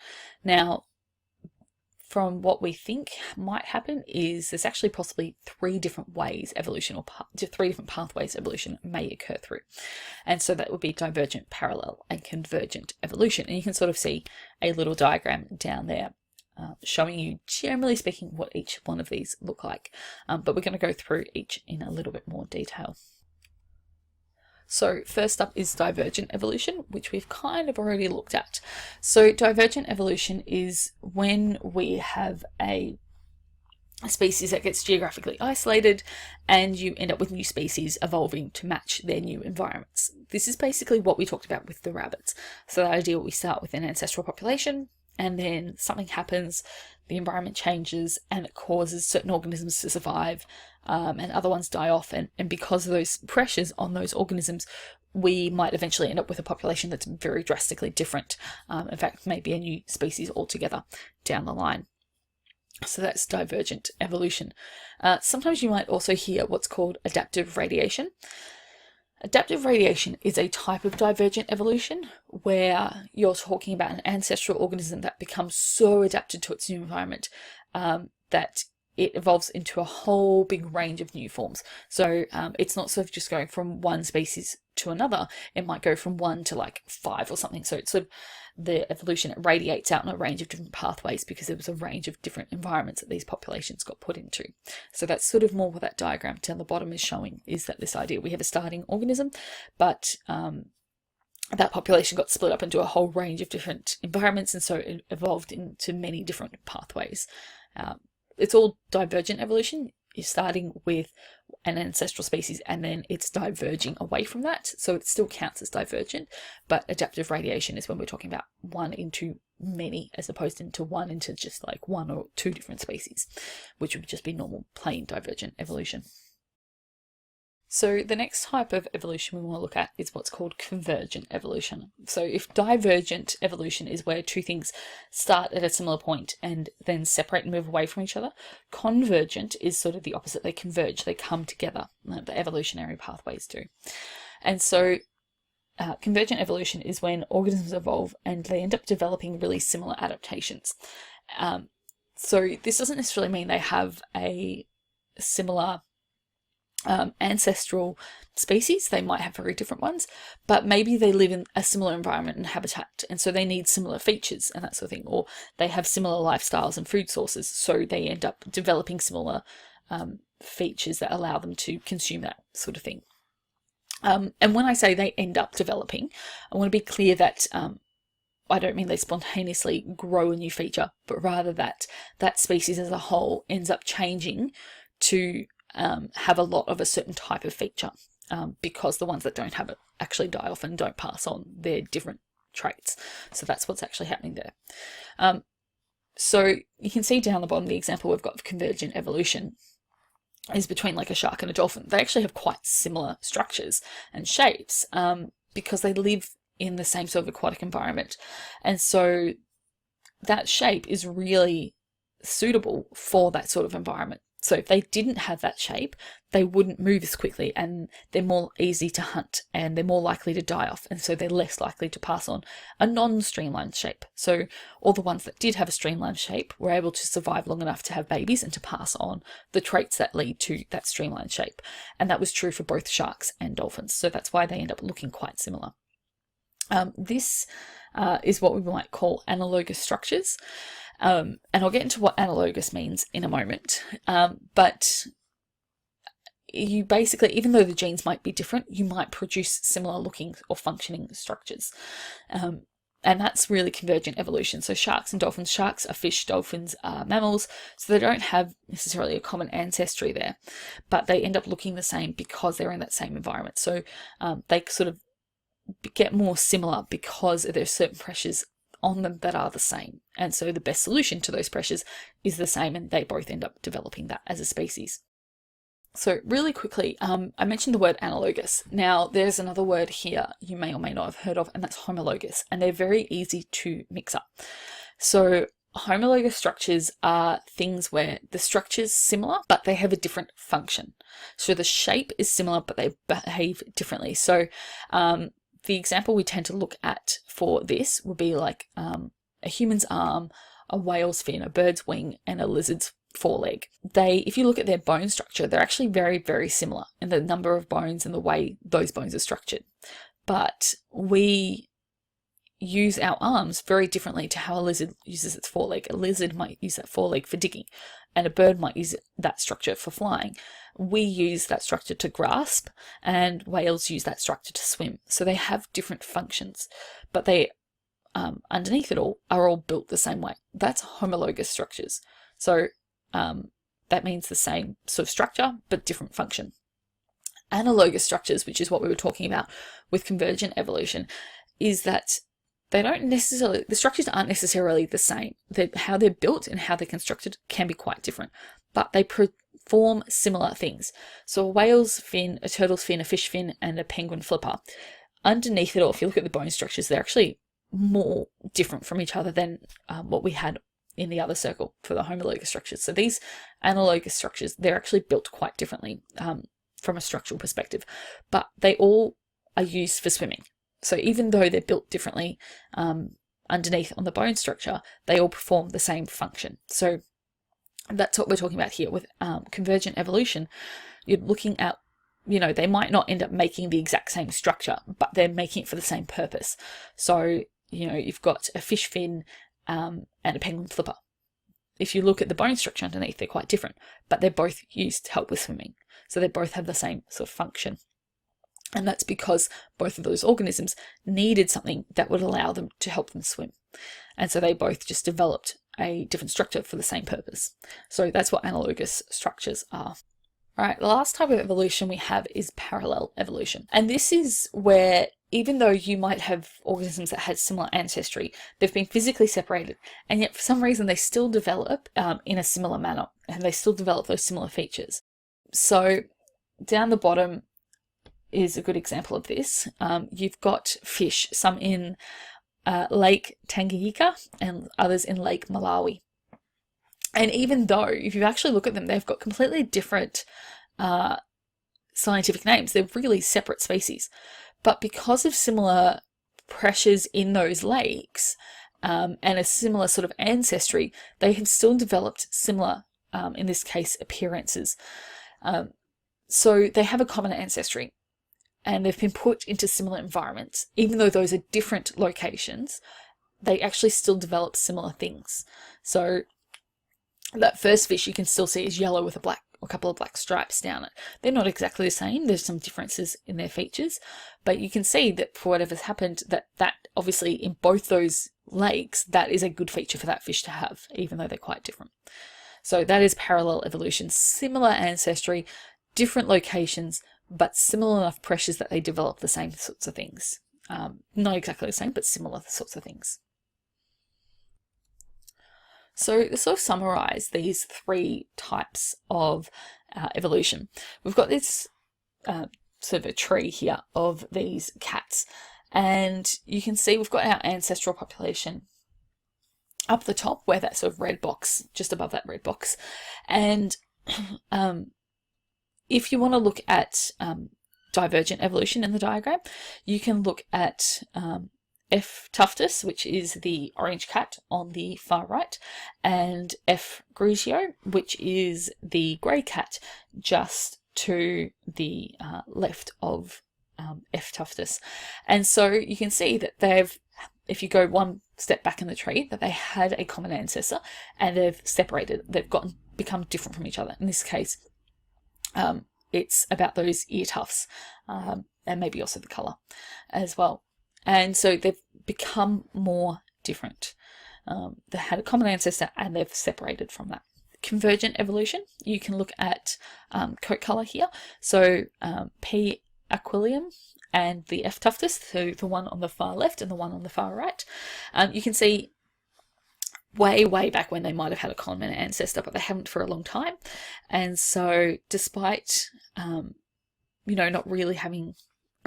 Now, from what we think might happen is there's actually possibly three different ways evolution, or three different pathways evolution may occur through. And so that would be divergent, parallel, and convergent evolution. And you can sort of see a little diagram down there showing you, generally speaking, what each one of these look like. But we're going to go through each in a little bit more detail. So first up is divergent evolution, which we've kind of already looked at. So divergent evolution is when we have a species that gets geographically isolated and you end up with new species evolving to match their new environments. This is basically what we talked about with the rabbits. So the idea, we start with an ancestral population and then something happens, the environment changes and it causes certain organisms to survive and other ones die off. And because of those pressures on those organisms, we might eventually end up with a population that's very drastically different. In fact, maybe a new species altogether down the line. So that's divergent evolution. Sometimes you might also hear what's called adaptive radiation. Adaptive radiation is a type of divergent evolution where you're talking about an ancestral organism that becomes so adapted to its new environment that it evolves into a whole big range of new forms. So it's not sort of just going from one species to another. It might go from 1 to like 5 or something. So it's sort of the evolution, it radiates out in a range of different pathways because there was a range of different environments that these populations got put into. So that's sort of more what that diagram down the bottom is showing, is that this idea we have a starting organism, but that population got split up into a whole range of different environments, and so it evolved into many different pathways. It's all divergent evolution. You're starting with an ancestral species and then it's diverging away from that. So it still counts as divergent, but adaptive radiation is when we're talking about one into many as opposed to one into just like one or two different species, which would just be normal plain divergent evolution. So the next type of evolution we want to look at is what's called convergent evolution. So if divergent evolution is where two things start at a similar point and then separate and move away from each other, convergent is sort of the opposite. They converge, they come together, like the evolutionary pathways do. And so convergent evolution is when organisms evolve and they end up developing really similar adaptations. So this doesn't necessarily mean they have a similar ancestral species. They might have very different ones, but maybe they live in a similar environment and habitat, and so they need similar features and that sort of thing, or they have similar lifestyles and food sources, so they end up developing similar features that allow them to consume that sort of thing. And when I say they end up developing, I want to be clear that I don't mean they spontaneously grow a new feature, but rather that that species as a whole ends up changing to have a lot of a certain type of feature, because the ones that don't have it actually die off and don't pass on their different traits. So that's what's actually happening there. So you can see down the bottom, the example we've got of convergent evolution is between like a shark and a dolphin. They actually have quite similar structures and shapes because they live in the same sort of aquatic environment. And so that shape is really suitable for that sort of environment. So if they didn't have that shape, they wouldn't move as quickly, and they're more easy to hunt, and they're more likely to die off, and so they're less likely to pass on a non-streamlined shape. So all the ones that did have a streamlined shape were able to survive long enough to have babies and to pass on the traits that lead to that streamlined shape. And that was true for both sharks and dolphins. So that's why they end up looking quite similar. This is what we might call analogous structures. And I'll get into what analogous means in a moment. But you basically, even though the genes might be different, you might produce similar looking or functioning structures. And that's really convergent evolution. So sharks and dolphins, sharks are fish, dolphins are mammals, so they don't have necessarily a common ancestry there, but they end up looking the same because they're in that same environment. So they sort of get more similar because there's certain pressures on them that are the same. And so the best solution to those pressures is the same, and they both end up developing that as a species. So really quickly, I mentioned the word analogous. Now there's another word here you may or may not have heard of, and that's homologous, and they're very easy to mix up. So homologous structures are things where the structure's similar, but they have a different function. So the shape is similar, but they behave differently. So the example we tend to look at for this would be like a human's arm, a whale's fin, a bird's wing, and a lizard's foreleg. If you look at their bone structure, they're actually very, very similar in the number of bones and the way those bones are structured. But we use our arms very differently to how a lizard uses its foreleg. A lizard might use that foreleg for digging, and a bird might use that structure for flying. We use that structure to grasp, and whales use that structure to swim. So they have different functions, but they, underneath it all, are all built the same way. That's homologous structures. So that means the same sort of structure, but different function. Analogous structures, which is what we were talking about with convergent evolution, is that the structures aren't necessarily the same. How they're built and how they're constructed can be quite different, but they perform similar things. So a whale's fin, a turtle's fin, a fish fin, and a penguin flipper, underneath it all, if you look at the bone structures, they're actually more different from each other than what we had in the other circle for the homologous structures. So these analogous structures, they're actually built quite differently from a structural perspective, but they all are used for swimming. So even though they're built differently underneath on the bone structure, they all perform the same function. So that's what we're talking about here with convergent evolution. You're looking at, they might not end up making the exact same structure, but they're making it for the same purpose. So, you've got a fish fin and a penguin flipper. If you look at the bone structure underneath, they're quite different, but they're both used to help with swimming. So they both have the same sort of function. And that's because both of those organisms needed something that would allow them to help them swim. And so they both just developed a different structure for the same purpose. So that's what analogous structures are. All right, the last type of evolution we have is parallel evolution. And this is where, even though you might have organisms that had similar ancestry, they've been physically separated, and yet for some reason they still develop in a similar manner, and they still develop those similar features. So down the bottom is a good example of this. You've got fish, some in Lake Tanganyika and others in Lake Malawi. And even though, if you actually look at them, they've got completely different scientific names. They're really separate species. But because of similar pressures in those lakes and a similar sort of ancestry, they have still developed similar, in this case, appearances. So they have a common ancestry, and they've been put into similar environments. Even though those are different locations, they actually still develop similar things. So that first fish you can still see is yellow with a couple of black stripes down it. They're not exactly the same. There's some differences in their features, but you can see that for whatever's happened, that obviously in both those lakes, that is a good feature for that fish to have, even though they're quite different. So that is parallel evolution. Similar ancestry, different locations, but similar enough pressures that they develop the same sorts of things. Not exactly the same, but similar sorts of things. So to sort of summarize these three types of evolution, we've got this sort of a tree here of these cats, and you can see we've got our ancestral population up the top, where that sort of red box, just above that red box, and if you want to look at divergent evolution in the diagram, you can look at F. tuftus, which is the orange cat on the far right, and F. grigio, which is the grey cat just to the left of F. tuftus. And so you can see that they've, if you go one step back in the tree, that they had a common ancestor and they've separated, they've become different from each other. In this case, it's about those ear tufts, and maybe also the colour as well. And so they've become more different. They had a common ancestor and they've separated from that. Convergent evolution, you can look at coat colour here. So P. aquilium and the F. tuftus, so the one on the far left and the one on the far right. You can see way back when they might have had a common ancestor, but they haven't for a long time. And so despite not really having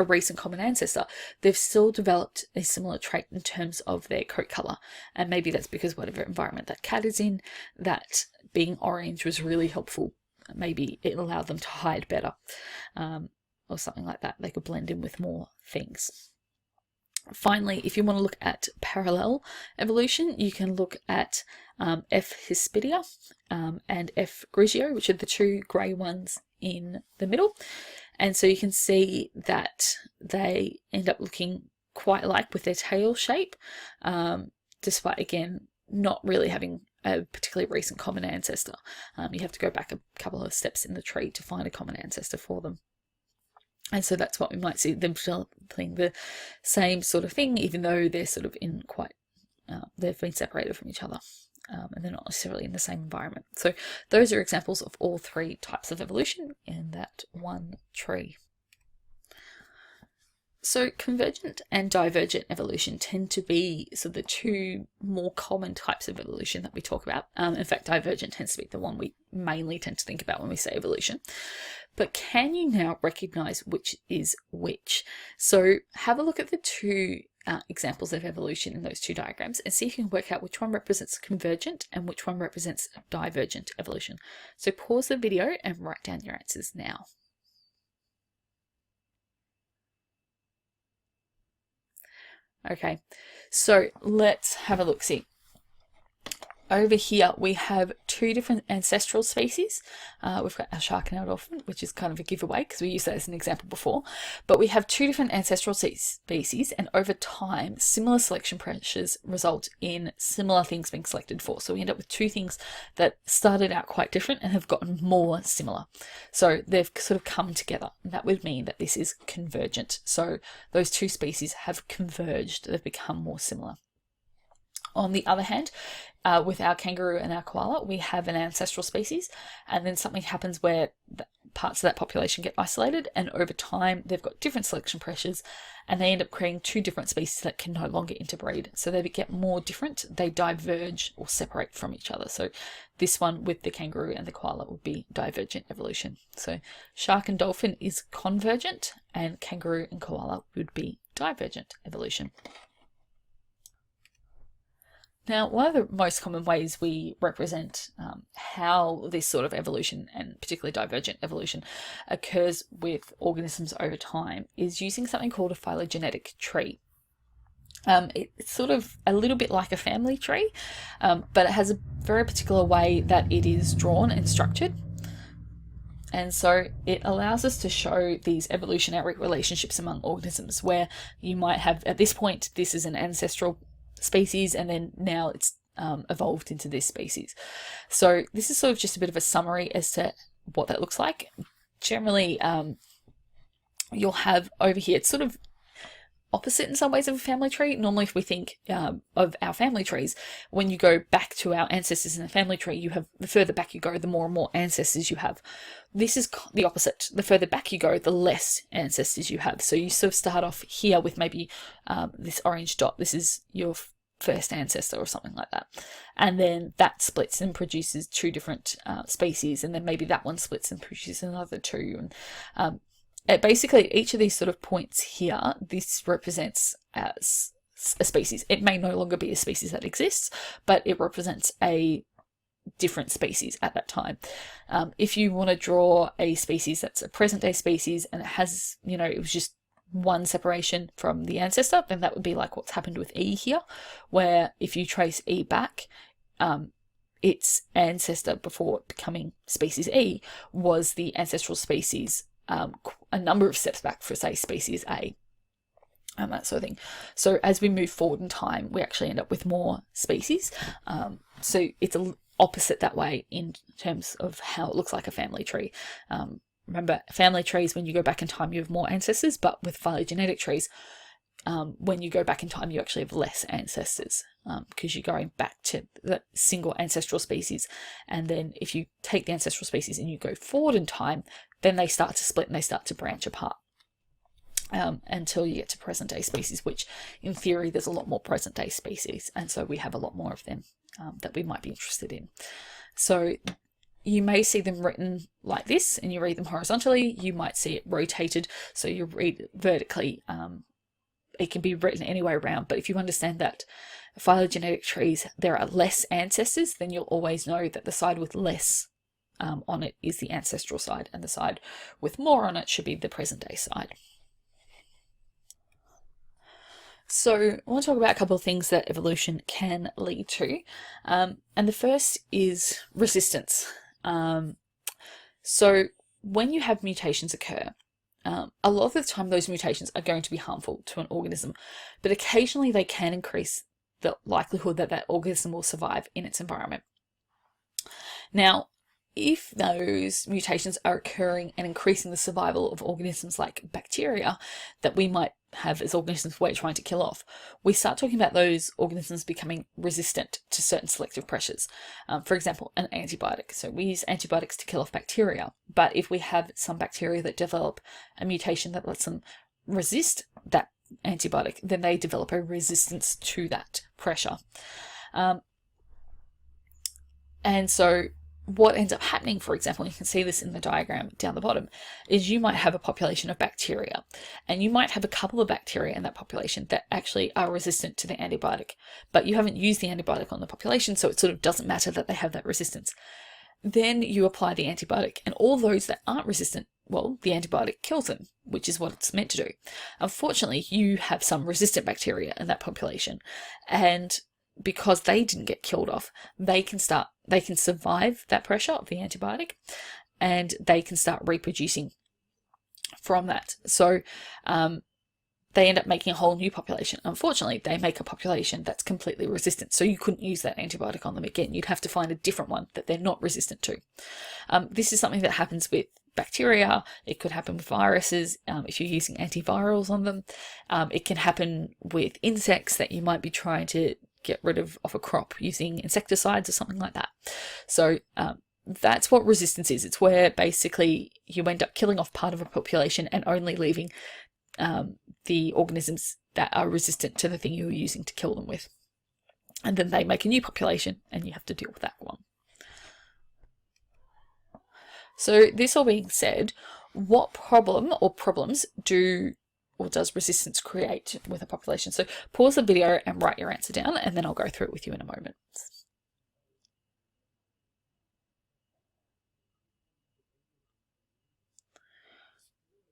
a recent common ancestor, they've still developed a similar trait in terms of their coat colour. And maybe that's because whatever environment that cat is in, that being orange was really helpful. Maybe it allowed them to hide better, or something like that. They could blend in with more things. Finally, if you want to look at parallel evolution, you can look at F. hispidia and F. grigio, which are the two grey ones in the middle. And so you can see that they end up looking quite alike with their tail shape, despite, again, not really having a particularly recent common ancestor. You have to go back a couple of steps in the tree to find a common ancestor for them. And so that's what we might see, them developing the same sort of thing, even though they're sort of in quite, they've been separated from each other, and they're not necessarily in the same environment. So those are examples of all three types of evolution in that one tree. So convergent and divergent evolution tend to be sort of the two more common types of evolution that we talk about. In fact, divergent tends to be the one we mainly tend to think about when we say evolution. But can you now recognize which is which? So have a look at the two examples of evolution in those two diagrams and see if you can work out which one represents convergent and which one represents divergent evolution. So pause the video and write down your answers now. Okay, so let's have a look-see. Over here, we have two different ancestral species. We've got our shark and our dolphin, which is kind of a giveaway because we used that as an example before. But we have two different ancestral species, and over time, similar selection pressures result in similar things being selected for. So we end up with two things that started out quite different and have gotten more similar. So they've sort of come together. And that would mean that this is convergent. So those two species have converged. They've become more similar. On the other hand, with our kangaroo and our koala, we have an ancestral species, and then something happens where parts of that population get isolated, and over time they've got different selection pressures, and they end up creating two different species that can no longer interbreed. So they get more different, they diverge or separate from each other. So this one with the kangaroo and the koala would be divergent evolution. So shark and dolphin is convergent, and kangaroo and koala would be divergent evolution. Now, one of the most common ways we represent how this sort of evolution, and particularly divergent evolution, occurs with organisms over time is using something called a phylogenetic tree. It's sort of a little bit like a family tree, but it has a very particular way that it is drawn and structured. And so it allows us to show these evolutionary relationships among organisms where you might have, at this point, this is an ancestral species, and then now it's evolved into this species. So this is sort of just a bit of a summary as to what that looks like. Generally, you'll have over here, it's sort of opposite in some ways of a family tree. Normally, if we think of our family trees, when you go back to our ancestors in the family tree, you have, the further back you go, the more and more ancestors you have. This is the opposite. The further back you go, the less ancestors you have. So you sort of start off here with maybe this orange dot. This is your first ancestor or something like that. And then that splits and produces two different species. And then maybe that one splits and produces another two. And basically, each of these sort of points here, this represents as a species. It may no longer be a species that exists, but it represents a different species at that time. If you want to draw a species that's a present day species and it has, it was just one separation from the ancestor, then that would be like what's happened with E here, where if you trace E back, its ancestor before becoming species E was the ancestral species a number of steps back for, say, species A. And that sort of thing. So as we move forward in time, we actually end up with more species. So it's opposite that way in terms of how it looks like a family tree. Remember, family trees, when you go back in time, you have more ancestors, but with phylogenetic trees, when you go back in time, you actually have less ancestors because you're going back to the single ancestral species. And then if you take the ancestral species and you go forward in time, then they start to split and they start to branch apart. Until you get to present day species, which in theory there's a lot more present day species, and so we have a lot more of them that we might be interested in. So you may see them written like this and you read them horizontally. You might see it rotated, so you read it vertically. It can be written any way around, but if you understand that phylogenetic trees, there are less ancestors, then you'll always know that the side with less on it is the ancestral side, and the side with more on it should be the present day side. So I want to talk about a couple of things that evolution can lead to. And the first is resistance. So when you have mutations occur, a lot of the time those mutations are going to be harmful to an organism, but occasionally they can increase the likelihood that that organism will survive in its environment. Now, if those mutations are occurring and increasing the survival of organisms like bacteria that we might have as organisms we're trying to kill off, we start talking about those organisms becoming resistant to certain selective pressures. For example, an antibiotic. So we use antibiotics to kill off bacteria, but if we have some bacteria that develop a mutation that lets them resist that antibiotic, then they develop a resistance to that pressure. And so what ends up happening, for example, you can see this in the diagram down the bottom, is you might have a population of bacteria, and you might have a couple of bacteria in that population that actually are resistant to the antibiotic, but you haven't used the antibiotic on the population, so it sort of doesn't matter that they have that resistance. Then you apply the antibiotic, and all those that aren't resistant, well, the antibiotic kills them, which is what it's meant to do. Unfortunately, you have some resistant bacteria in that population, and because they didn't get killed off, they can survive that pressure of the antibiotic, and they can start reproducing from that. So they end up making a whole new population. Unfortunately, they make a population that's completely resistant, so you couldn't use that antibiotic on them again. You'd have to find a different one that they're not resistant to. This is something that happens with bacteria. It could happen with viruses if you're using antivirals on them. It can happen with insects that you might be trying to get rid of off a crop using insecticides or something like that. So that's what resistance is. It's where basically you end up killing off part of a population and only leaving the organisms that are resistant to the thing you were using to kill them with. And then they make a new population and you have to deal with that one. So this all being said, what problem or problems does resistance create with a population? So pause the video and write your answer down, and then I'll go through it with you in a moment.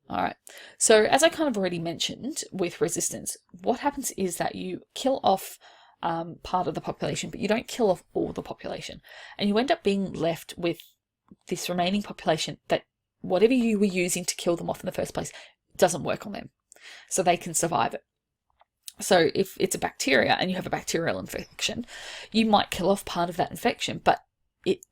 All right, so as I kind of already mentioned with resistance, what happens is that you kill off part of the population, but you don't kill off all the population, and you end up being left with this remaining population that whatever you were using to kill them off in the first place doesn't work on them, so they can survive it. So if it's a bacteria and you have a bacterial infection, you might kill off part of that infection, but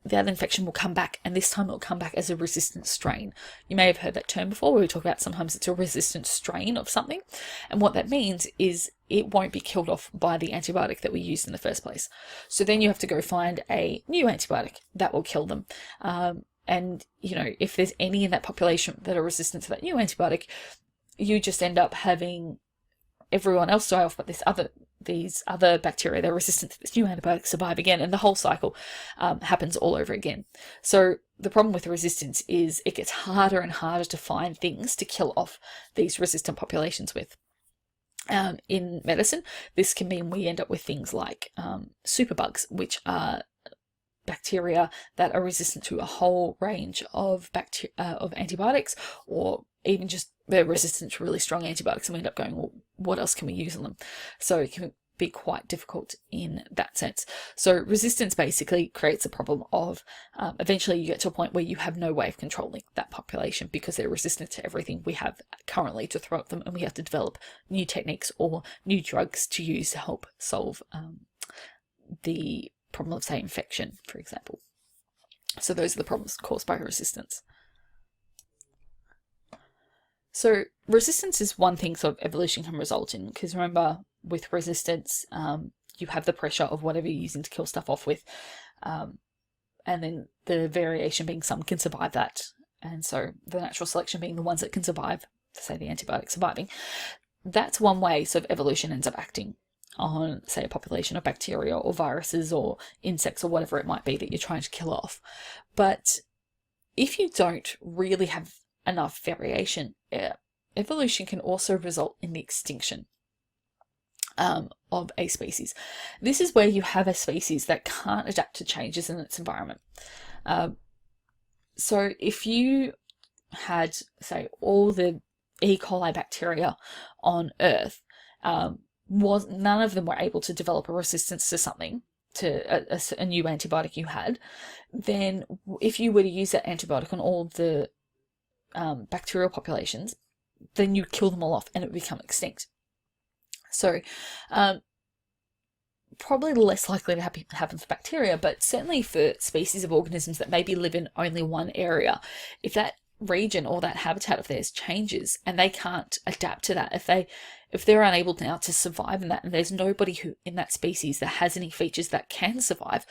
that infection will come back, and this time it will come back as a resistant strain. You may have heard that term before, where we talk about sometimes it's a resistant strain of something, and what that means is it won't be killed off by the antibiotic that we used in the first place. So then you have to go find a new antibiotic that will kill them. And if there's any in that population that are resistant to that new antibiotic, you just end up having everyone else die off, but these other bacteria that are resistant to this new antibiotic survive again, and the whole cycle happens all over again. So the problem with resistance is it gets harder and harder to find things to kill off these resistant populations with. In medicine, this can mean we end up with things like superbugs, which are bacteria that are resistant to a whole range of antibiotics, or even just they're resistant to really strong antibiotics, and we end up going, well, what else can we use on them? So it can be quite difficult in that sense. So resistance basically creates a problem of eventually you get to a point where you have no way of controlling that population because they're resistant to everything we have currently to throw at them, and we have to develop new techniques or new drugs to use to help solve the problem of, say, infection, for example. So those are the problems caused by resistance. So resistance is one thing sort of evolution can result in, because remember, with resistance, you have the pressure of whatever you're using to kill stuff off with, and then the variation being some can survive that, and so the natural selection being the ones that can survive, say the antibiotic surviving. That's one way sort of evolution ends up acting on, say, a population of bacteria or viruses or insects or whatever it might be that you're trying to kill off. But if you don't really have enough variation, evolution can also result in the extinction of a species. This is where you have a species that can't adapt to changes in its environment. So if you had, say, all the E. coli bacteria on Earth, none of them were able to develop a resistance to something, to a new antibiotic you had, then if you were to use that antibiotic on all the bacterial populations, then you kill them all off and it would become extinct. So probably less likely to happen for bacteria, but certainly for species of organisms that maybe live in only one area, if that region or that habitat of theirs changes and they can't adapt to that, if they're unable now to survive in that, and there's nobody who in that species that has any features that can survive,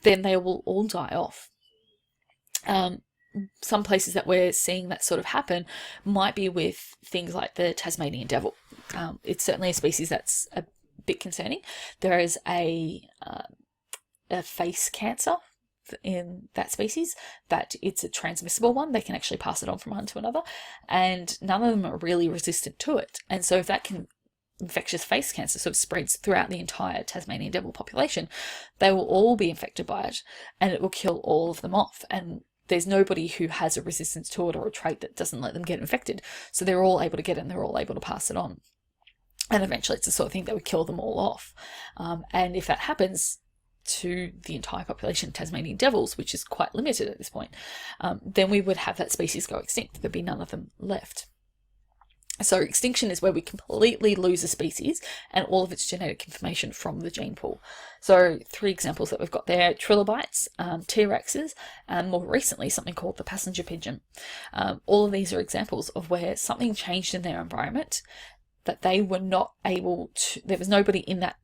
then they will all die off. Some places that we're seeing that sort of happen might be with things like the Tasmanian devil. It's certainly a species that's a bit concerning. There is a face cancer in that species, that it's a transmissible one. They can actually pass it on from one to another, and none of them are really resistant to it. And so if that infectious face cancer sort of spreads throughout the entire Tasmanian devil population, they will all be infected by it, and it will kill all of them off. And there's nobody who has a resistance to it or a trait that doesn't let them get infected. So they're all able to get it and they're all able to pass it on. And eventually it's the sort of thing that would kill them all off. And if that happens to the entire population of Tasmanian devils, which is quite limited at this point, then we would have that species go extinct. There'd be none of them left. So extinction is where we completely lose a species and all of its genetic information from the gene pool. So 3 examples that we've got there: trilobites, T-rexes, and more recently something called the passenger pigeon. All of these are examples of where something changed in their environment that they were not able to, there was nobody in that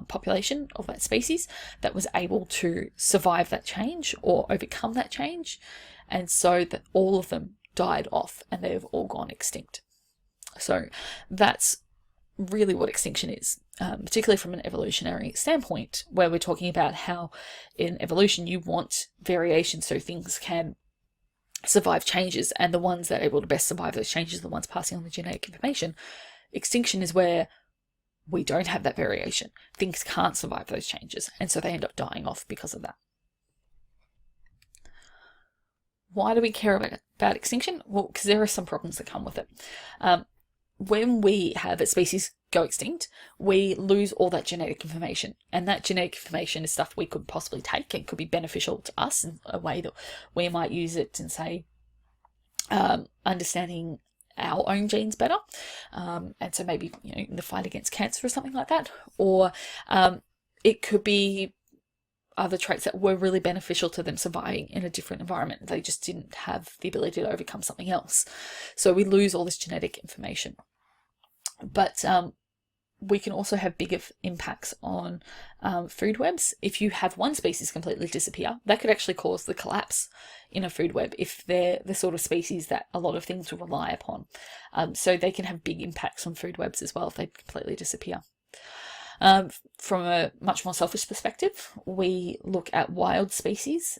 population of that species that was able to survive that change or overcome that change, and so that all of them died off and they've all gone extinct. So that's really what extinction is, particularly from an evolutionary standpoint, where we're talking about how in evolution you want variation so things can survive changes, and the ones that are able to best survive those changes are the ones passing on the genetic information. Extinction is where we don't have that variation. Things can't survive those changes, and so they end up dying off because of that. Why do we care about extinction? Well, because there are some problems that come with it. When we have a species go extinct, we lose all that genetic information, and that genetic information is stuff we could possibly take and could be beneficial to us in a way that we might use it in, say, understanding our own genes better, and so maybe in the fight against cancer or something like that, or it could be other traits that were really beneficial to them surviving in a different environment. They just didn't have the ability to overcome something else. So we lose all this genetic information. But we can also have bigger impacts on food webs. If you have one species completely disappear, that could actually cause the collapse in a food web if they're the sort of species that a lot of things will rely upon. So they can have big impacts on food webs as well if they completely disappear. From a much more selfish perspective, we look at wild species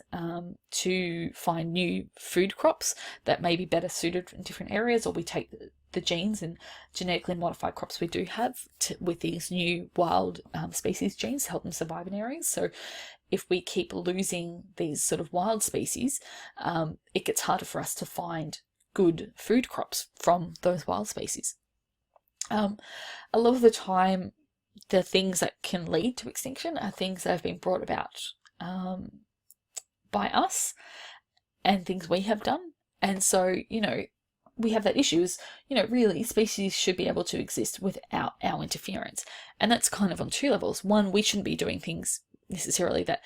to find new food crops that may be better suited in different areas, or we take the genes and genetically modified crops we do have with these new wild species genes to help them survive in areas. So if we keep losing these sort of wild species, it gets harder for us to find good food crops from those wild species. A lot of the time, the things that can lead to extinction are things that have been brought about by us and things we have done. And so, we have that issue is, really species should be able to exist without our interference. And that's kind of on two levels. One, we shouldn't be doing things necessarily that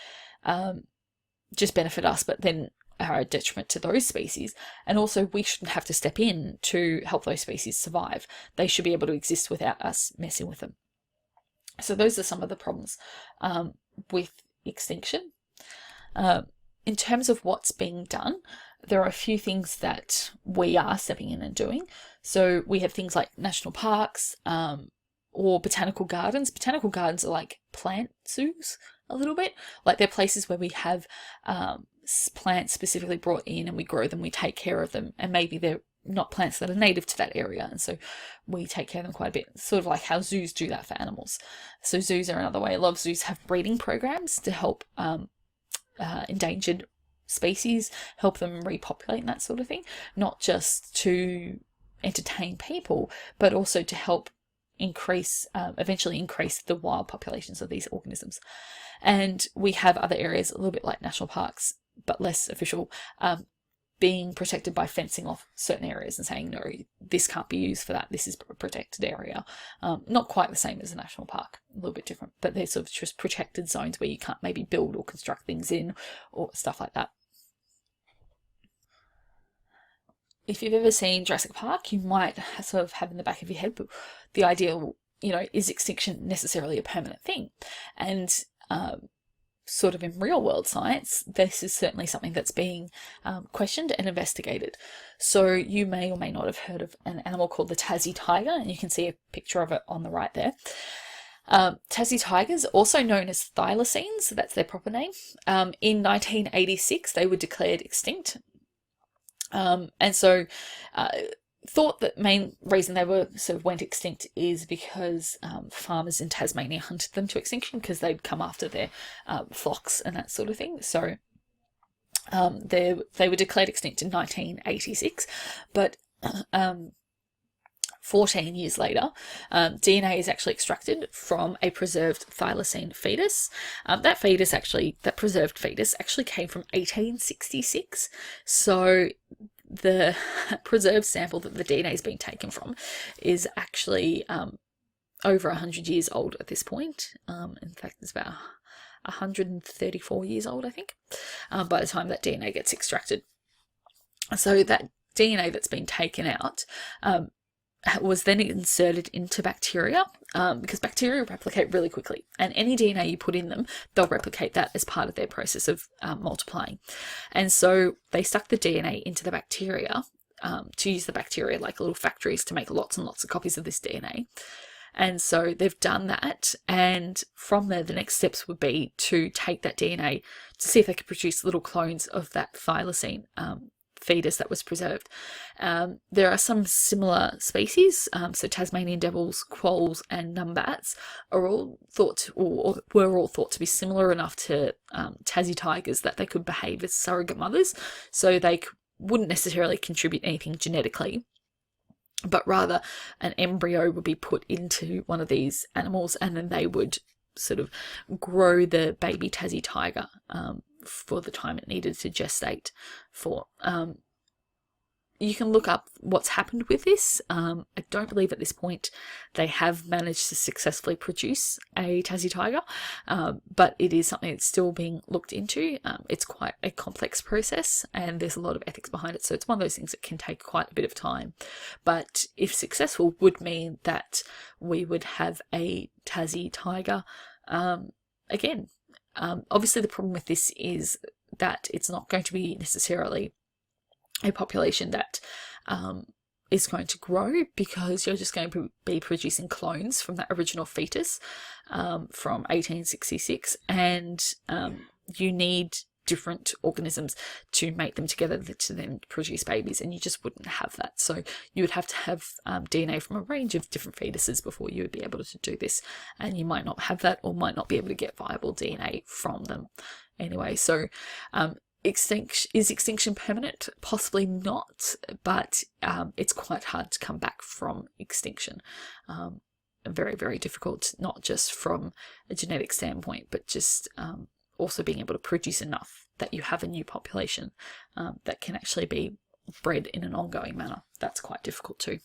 just benefit us, but then are a detriment to those species. And also, we shouldn't have to step in to help those species survive. They should be able to exist without us messing with them. So those are some of the problems with extinction. In terms of what's being done, there are a few things that we are stepping in and doing. So we have things like national parks or botanical gardens. Botanical gardens are like plant zoos a little bit. Like they're places where we have plants specifically brought in and we grow them, we take care of them, and maybe they're not plants that are native to that area, and so we take care of them quite a bit, sort of like how zoos do that for animals. So zoos are another way. A lot of zoos have breeding programs to help endangered species, help them repopulate and that sort of thing, not just to entertain people, but also to help eventually increase the wild populations of these organisms. And we have other areas, a little bit like national parks, but less official, being protected by fencing off certain areas and saying, no, this can't be used for that, this is a protected area. Not quite the same as a national park, a little bit different, but they're sort of just protected zones where you can't maybe build or construct things in or stuff like that. If you've ever seen Jurassic Park, you might sort of have in the back of your head the idea, is extinction necessarily a permanent thing? And sort of in real world science, this is certainly something that's being questioned and investigated. So you may or may not have heard of an animal called the Tassie tiger, and you can see a picture of it on the right there. Tassie tigers, also known as thylacines, that's their proper name. In 1986, they were declared extinct. And so thought that main reason they were sort of went extinct is because farmers in Tasmania hunted them to extinction because they'd come after their flocks and that sort of thing. So they were declared extinct in 1986, but 14 years later, DNA is actually extracted from a preserved thylacine fetus. That preserved fetus actually came from 1866. So the preserved sample that the DNA is being taken from is actually over 100 years old at this point. In fact, it's about 134 years old, I think, by the time that DNA gets extracted. So that DNA that's been taken out was then inserted into bacteria because bacteria replicate really quickly, and any DNA you put in them, they'll replicate that as part of their process of multiplying. And so they stuck the DNA into the bacteria to use the bacteria like little factories to make lots and lots of copies of this DNA. And so they've done that, and from there the next steps would be to take that DNA to see if they could produce little clones of that thylacine fetus that was preserved. There are some similar species, so Tasmanian devils, quolls, and numbats are all thought or were all thought to be similar enough to Tassie tigers that they could behave as surrogate mothers, so they wouldn't necessarily contribute anything genetically, but rather an embryo would be put into one of these animals and then they would sort of grow the baby Tassie tiger for the time it needed to gestate for. You can look up what's happened with this. I don't believe at this point they have managed to successfully produce a Tassie tiger, but it is something that's still being looked into. It's quite a complex process and there's a lot of ethics behind it, so it's one of those things that can take quite a bit of time. But if successful, would mean that we would have a Tassie tiger again. Obviously the problem with this is that it's not going to be necessarily a population that is going to grow, because you're just going to be producing clones from that original fetus from 1866, and you need different organisms to mate them together to then produce babies, and you just wouldn't have that. So you would have to have DNA from a range of different fetuses before you would be able to do this, and you might not have that or might not be able to get viable DNA from them anyway. So is extinction permanent? Possibly not, but it's quite hard to come back from extinction. Very, very difficult, not just from a genetic standpoint, but just also being able to produce enough that you have a new population that can actually be bred in an ongoing manner. That's quite difficult too.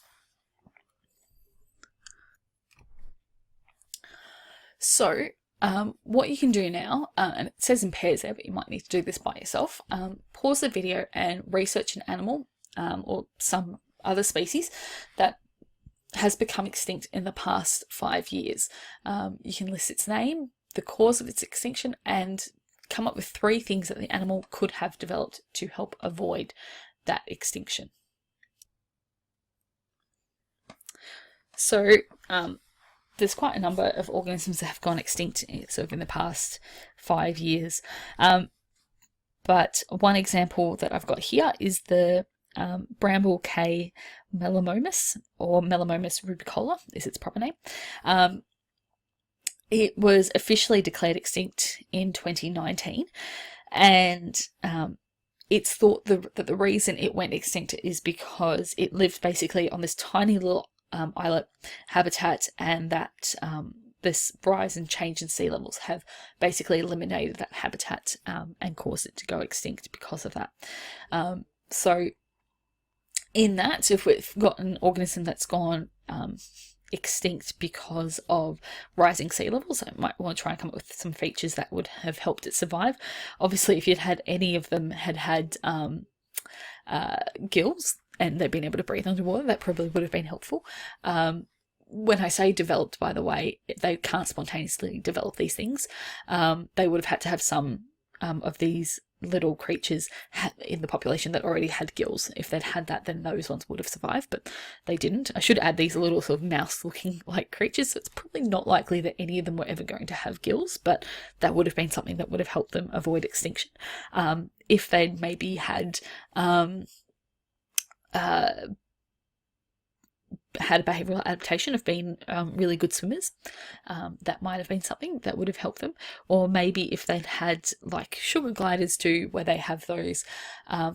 So what you can do now, and it says in pairs there, but you might need to do this by yourself, pause the video and research an animal or some other species that has become extinct in the past 5 years. You can list its name, the cause of its extinction, and come up with 3 things that the animal could have developed to help avoid that extinction. So there's quite a number of organisms that have gone extinct sort of in the past 5 years. But one example that I've got here is the bramble K Melomomus, or Melomomus rubicola is its proper name. It was officially declared extinct in 2019, and it's thought that the reason it went extinct is because it lived basically on this tiny little islet habitat, and that this rise and change in sea levels have basically eliminated that habitat and caused it to go extinct because of that. So in that, if we've got an organism that's gone extinct because of rising sea levels, I might want to try and come up with some features that would have helped it survive. Obviously, if you'd had any of them had gills and they'd been able to breathe underwater, that probably would have been helpful. When I say developed, by the way, they can't spontaneously develop these things. They would have had to have some of these little creatures in the population that already had gills. If they'd had that, then those ones would have survived, but they didn't. I should add, these are little sort of mouse-looking like creatures, so it's probably not likely that any of them were ever going to have gills, but that would have been something that would have helped them avoid extinction. If they'd maybe had had a behavioural adaptation of being really good swimmers, that might have been something that would have helped them. Or maybe if they'd had, like sugar gliders do, where they have those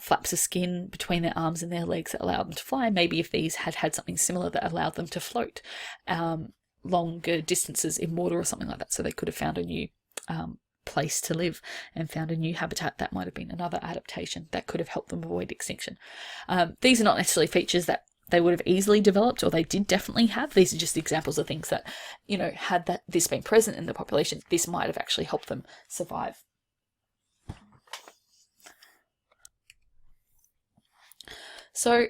flaps of skin between their arms and their legs that allow them to fly, maybe if these had something similar that allowed them to float longer distances in water or something like that, so they could have found a new place to live and found a new habitat, that might have been another adaptation that could have helped them avoid extinction. These are not necessarily features that they would have easily developed, or they did definitely have. These are just examples of things that, had this been present in the population, this might have actually helped them survive. So,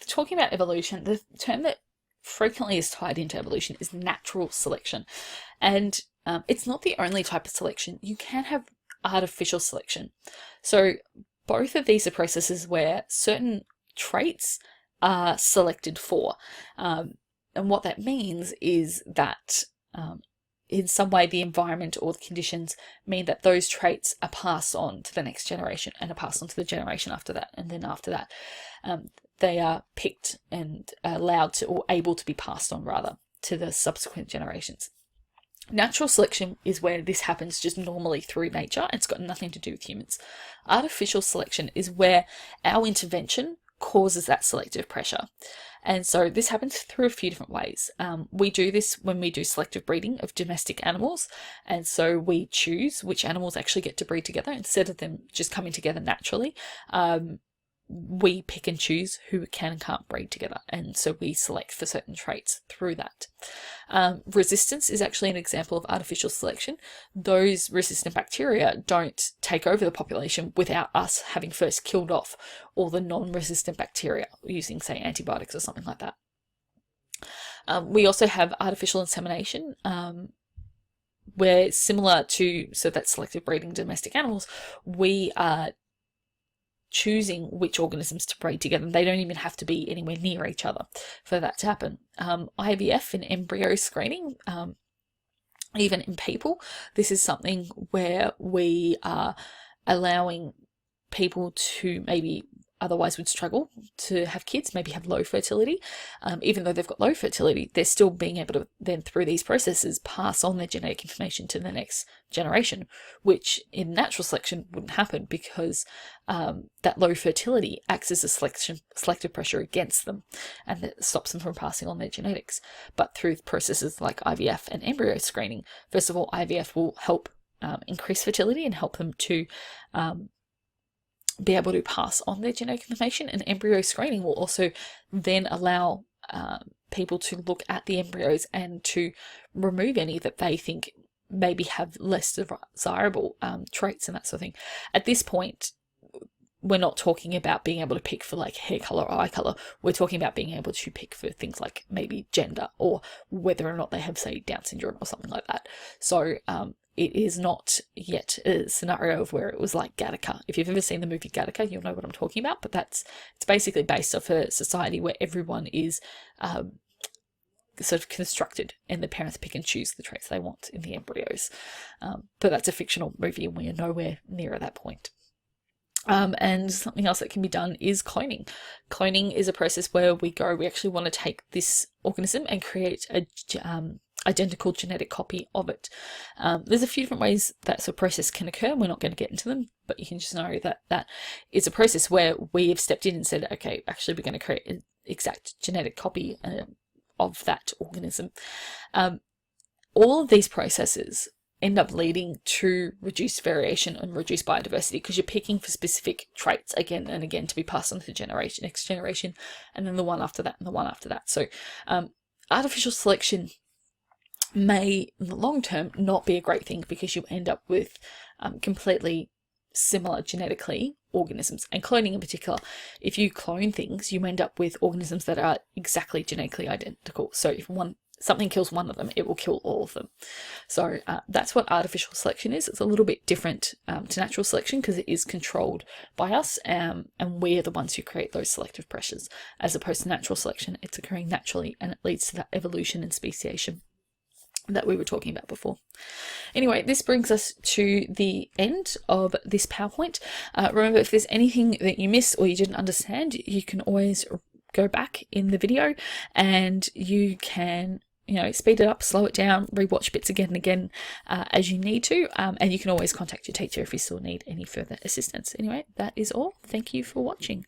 talking about evolution, the term that frequently is tied into evolution is natural selection. And it's not the only type of selection. You can have artificial selection. So both of these are processes where certain traits are selected for. And what that means is that in some way the environment or the conditions mean that those traits are passed on to the next generation and are passed on to the generation after that, and then after that they are picked and allowed to, or able to be passed on rather, to the subsequent generations. Natural selection is where this happens just normally through nature. It's got nothing to do with humans. Artificial selection is where our intervention causes that selective pressure. And so this happens through a few different ways. We do this when we do selective breeding of domestic animals. And so we choose which animals actually get to breed together instead of them just coming together naturally. We pick and choose who can and can't breed together. And so we select for certain traits through that. Resistance is actually an example of artificial selection. Those resistant bacteria don't take over the population without us having first killed off all the non-resistant bacteria using, say, antibiotics or something like that. We also have artificial insemination, where similar to, so that's selective breeding domestic animals, we are choosing which organisms to breed together. They don't even have to be anywhere near each other for that to happen. IVF in embryo screening, even in people, this is something where we are allowing people to maybe otherwise would struggle to have kids, maybe have low fertility. Even though they've got low fertility, they're still being able to then, through these processes, pass on their genetic information to the next generation, which in natural selection wouldn't happen, because that low fertility acts as a selective pressure against them, and that stops them from passing on their genetics. But through processes like IVF and embryo screening, first of all, IVF will help increase fertility and help them to be able to pass on their genetic information, and embryo screening will also then allow people to look at the embryos and to remove any that they think maybe have less desirable traits and that sort of thing. At this point, we're not talking about being able to pick for like hair color or eye color. We're talking about being able to pick for things like maybe gender, or whether or not they have, say, Down syndrome or something like that. So it is not yet a scenario of where it was like Gattaca. If you've ever seen the movie Gattaca, you'll know what I'm talking about. But it's basically based off a society where everyone is sort of constructed, and the parents pick and choose the traits they want in the embryos. But that's a fictional movie, and we are nowhere near at that point. And something else that can be done is cloning. Cloning is a process where we actually want to take this organism and create a identical genetic copy of it. There's a few different ways that sort of process can occur. We're not going to get into them, but you can just know that that is a process where we have stepped in and said, okay, actually we're going to create an exact genetic copy of that organism. All of these processes end up leading to reduced variation and reduced biodiversity, because you're picking for specific traits again and again to be passed on to the next generation, and then the one after that and the one after that. So artificial selection may, in the long term, not be a great thing, because you end up with completely similar genetically organisms. And cloning in particular, if you clone things, you end up with organisms that are exactly genetically identical. So if something kills one of them, it will kill all of them. So that's what artificial selection is. It's a little bit different to natural selection, because it is controlled by us, and we're the ones who create those selective pressures. As opposed to natural selection, it's occurring naturally, and it leads to that evolution and speciation that we were talking about before. Anyway, this brings us to the end of this PowerPoint. Remember, if there's anything that you missed or you didn't understand, you can always go back in the video, and you can speed it up, slow it down, rewatch bits again and again as you need to, and you can always contact your teacher if you still need any further assistance. Anyway, that is all. Thank you for watching.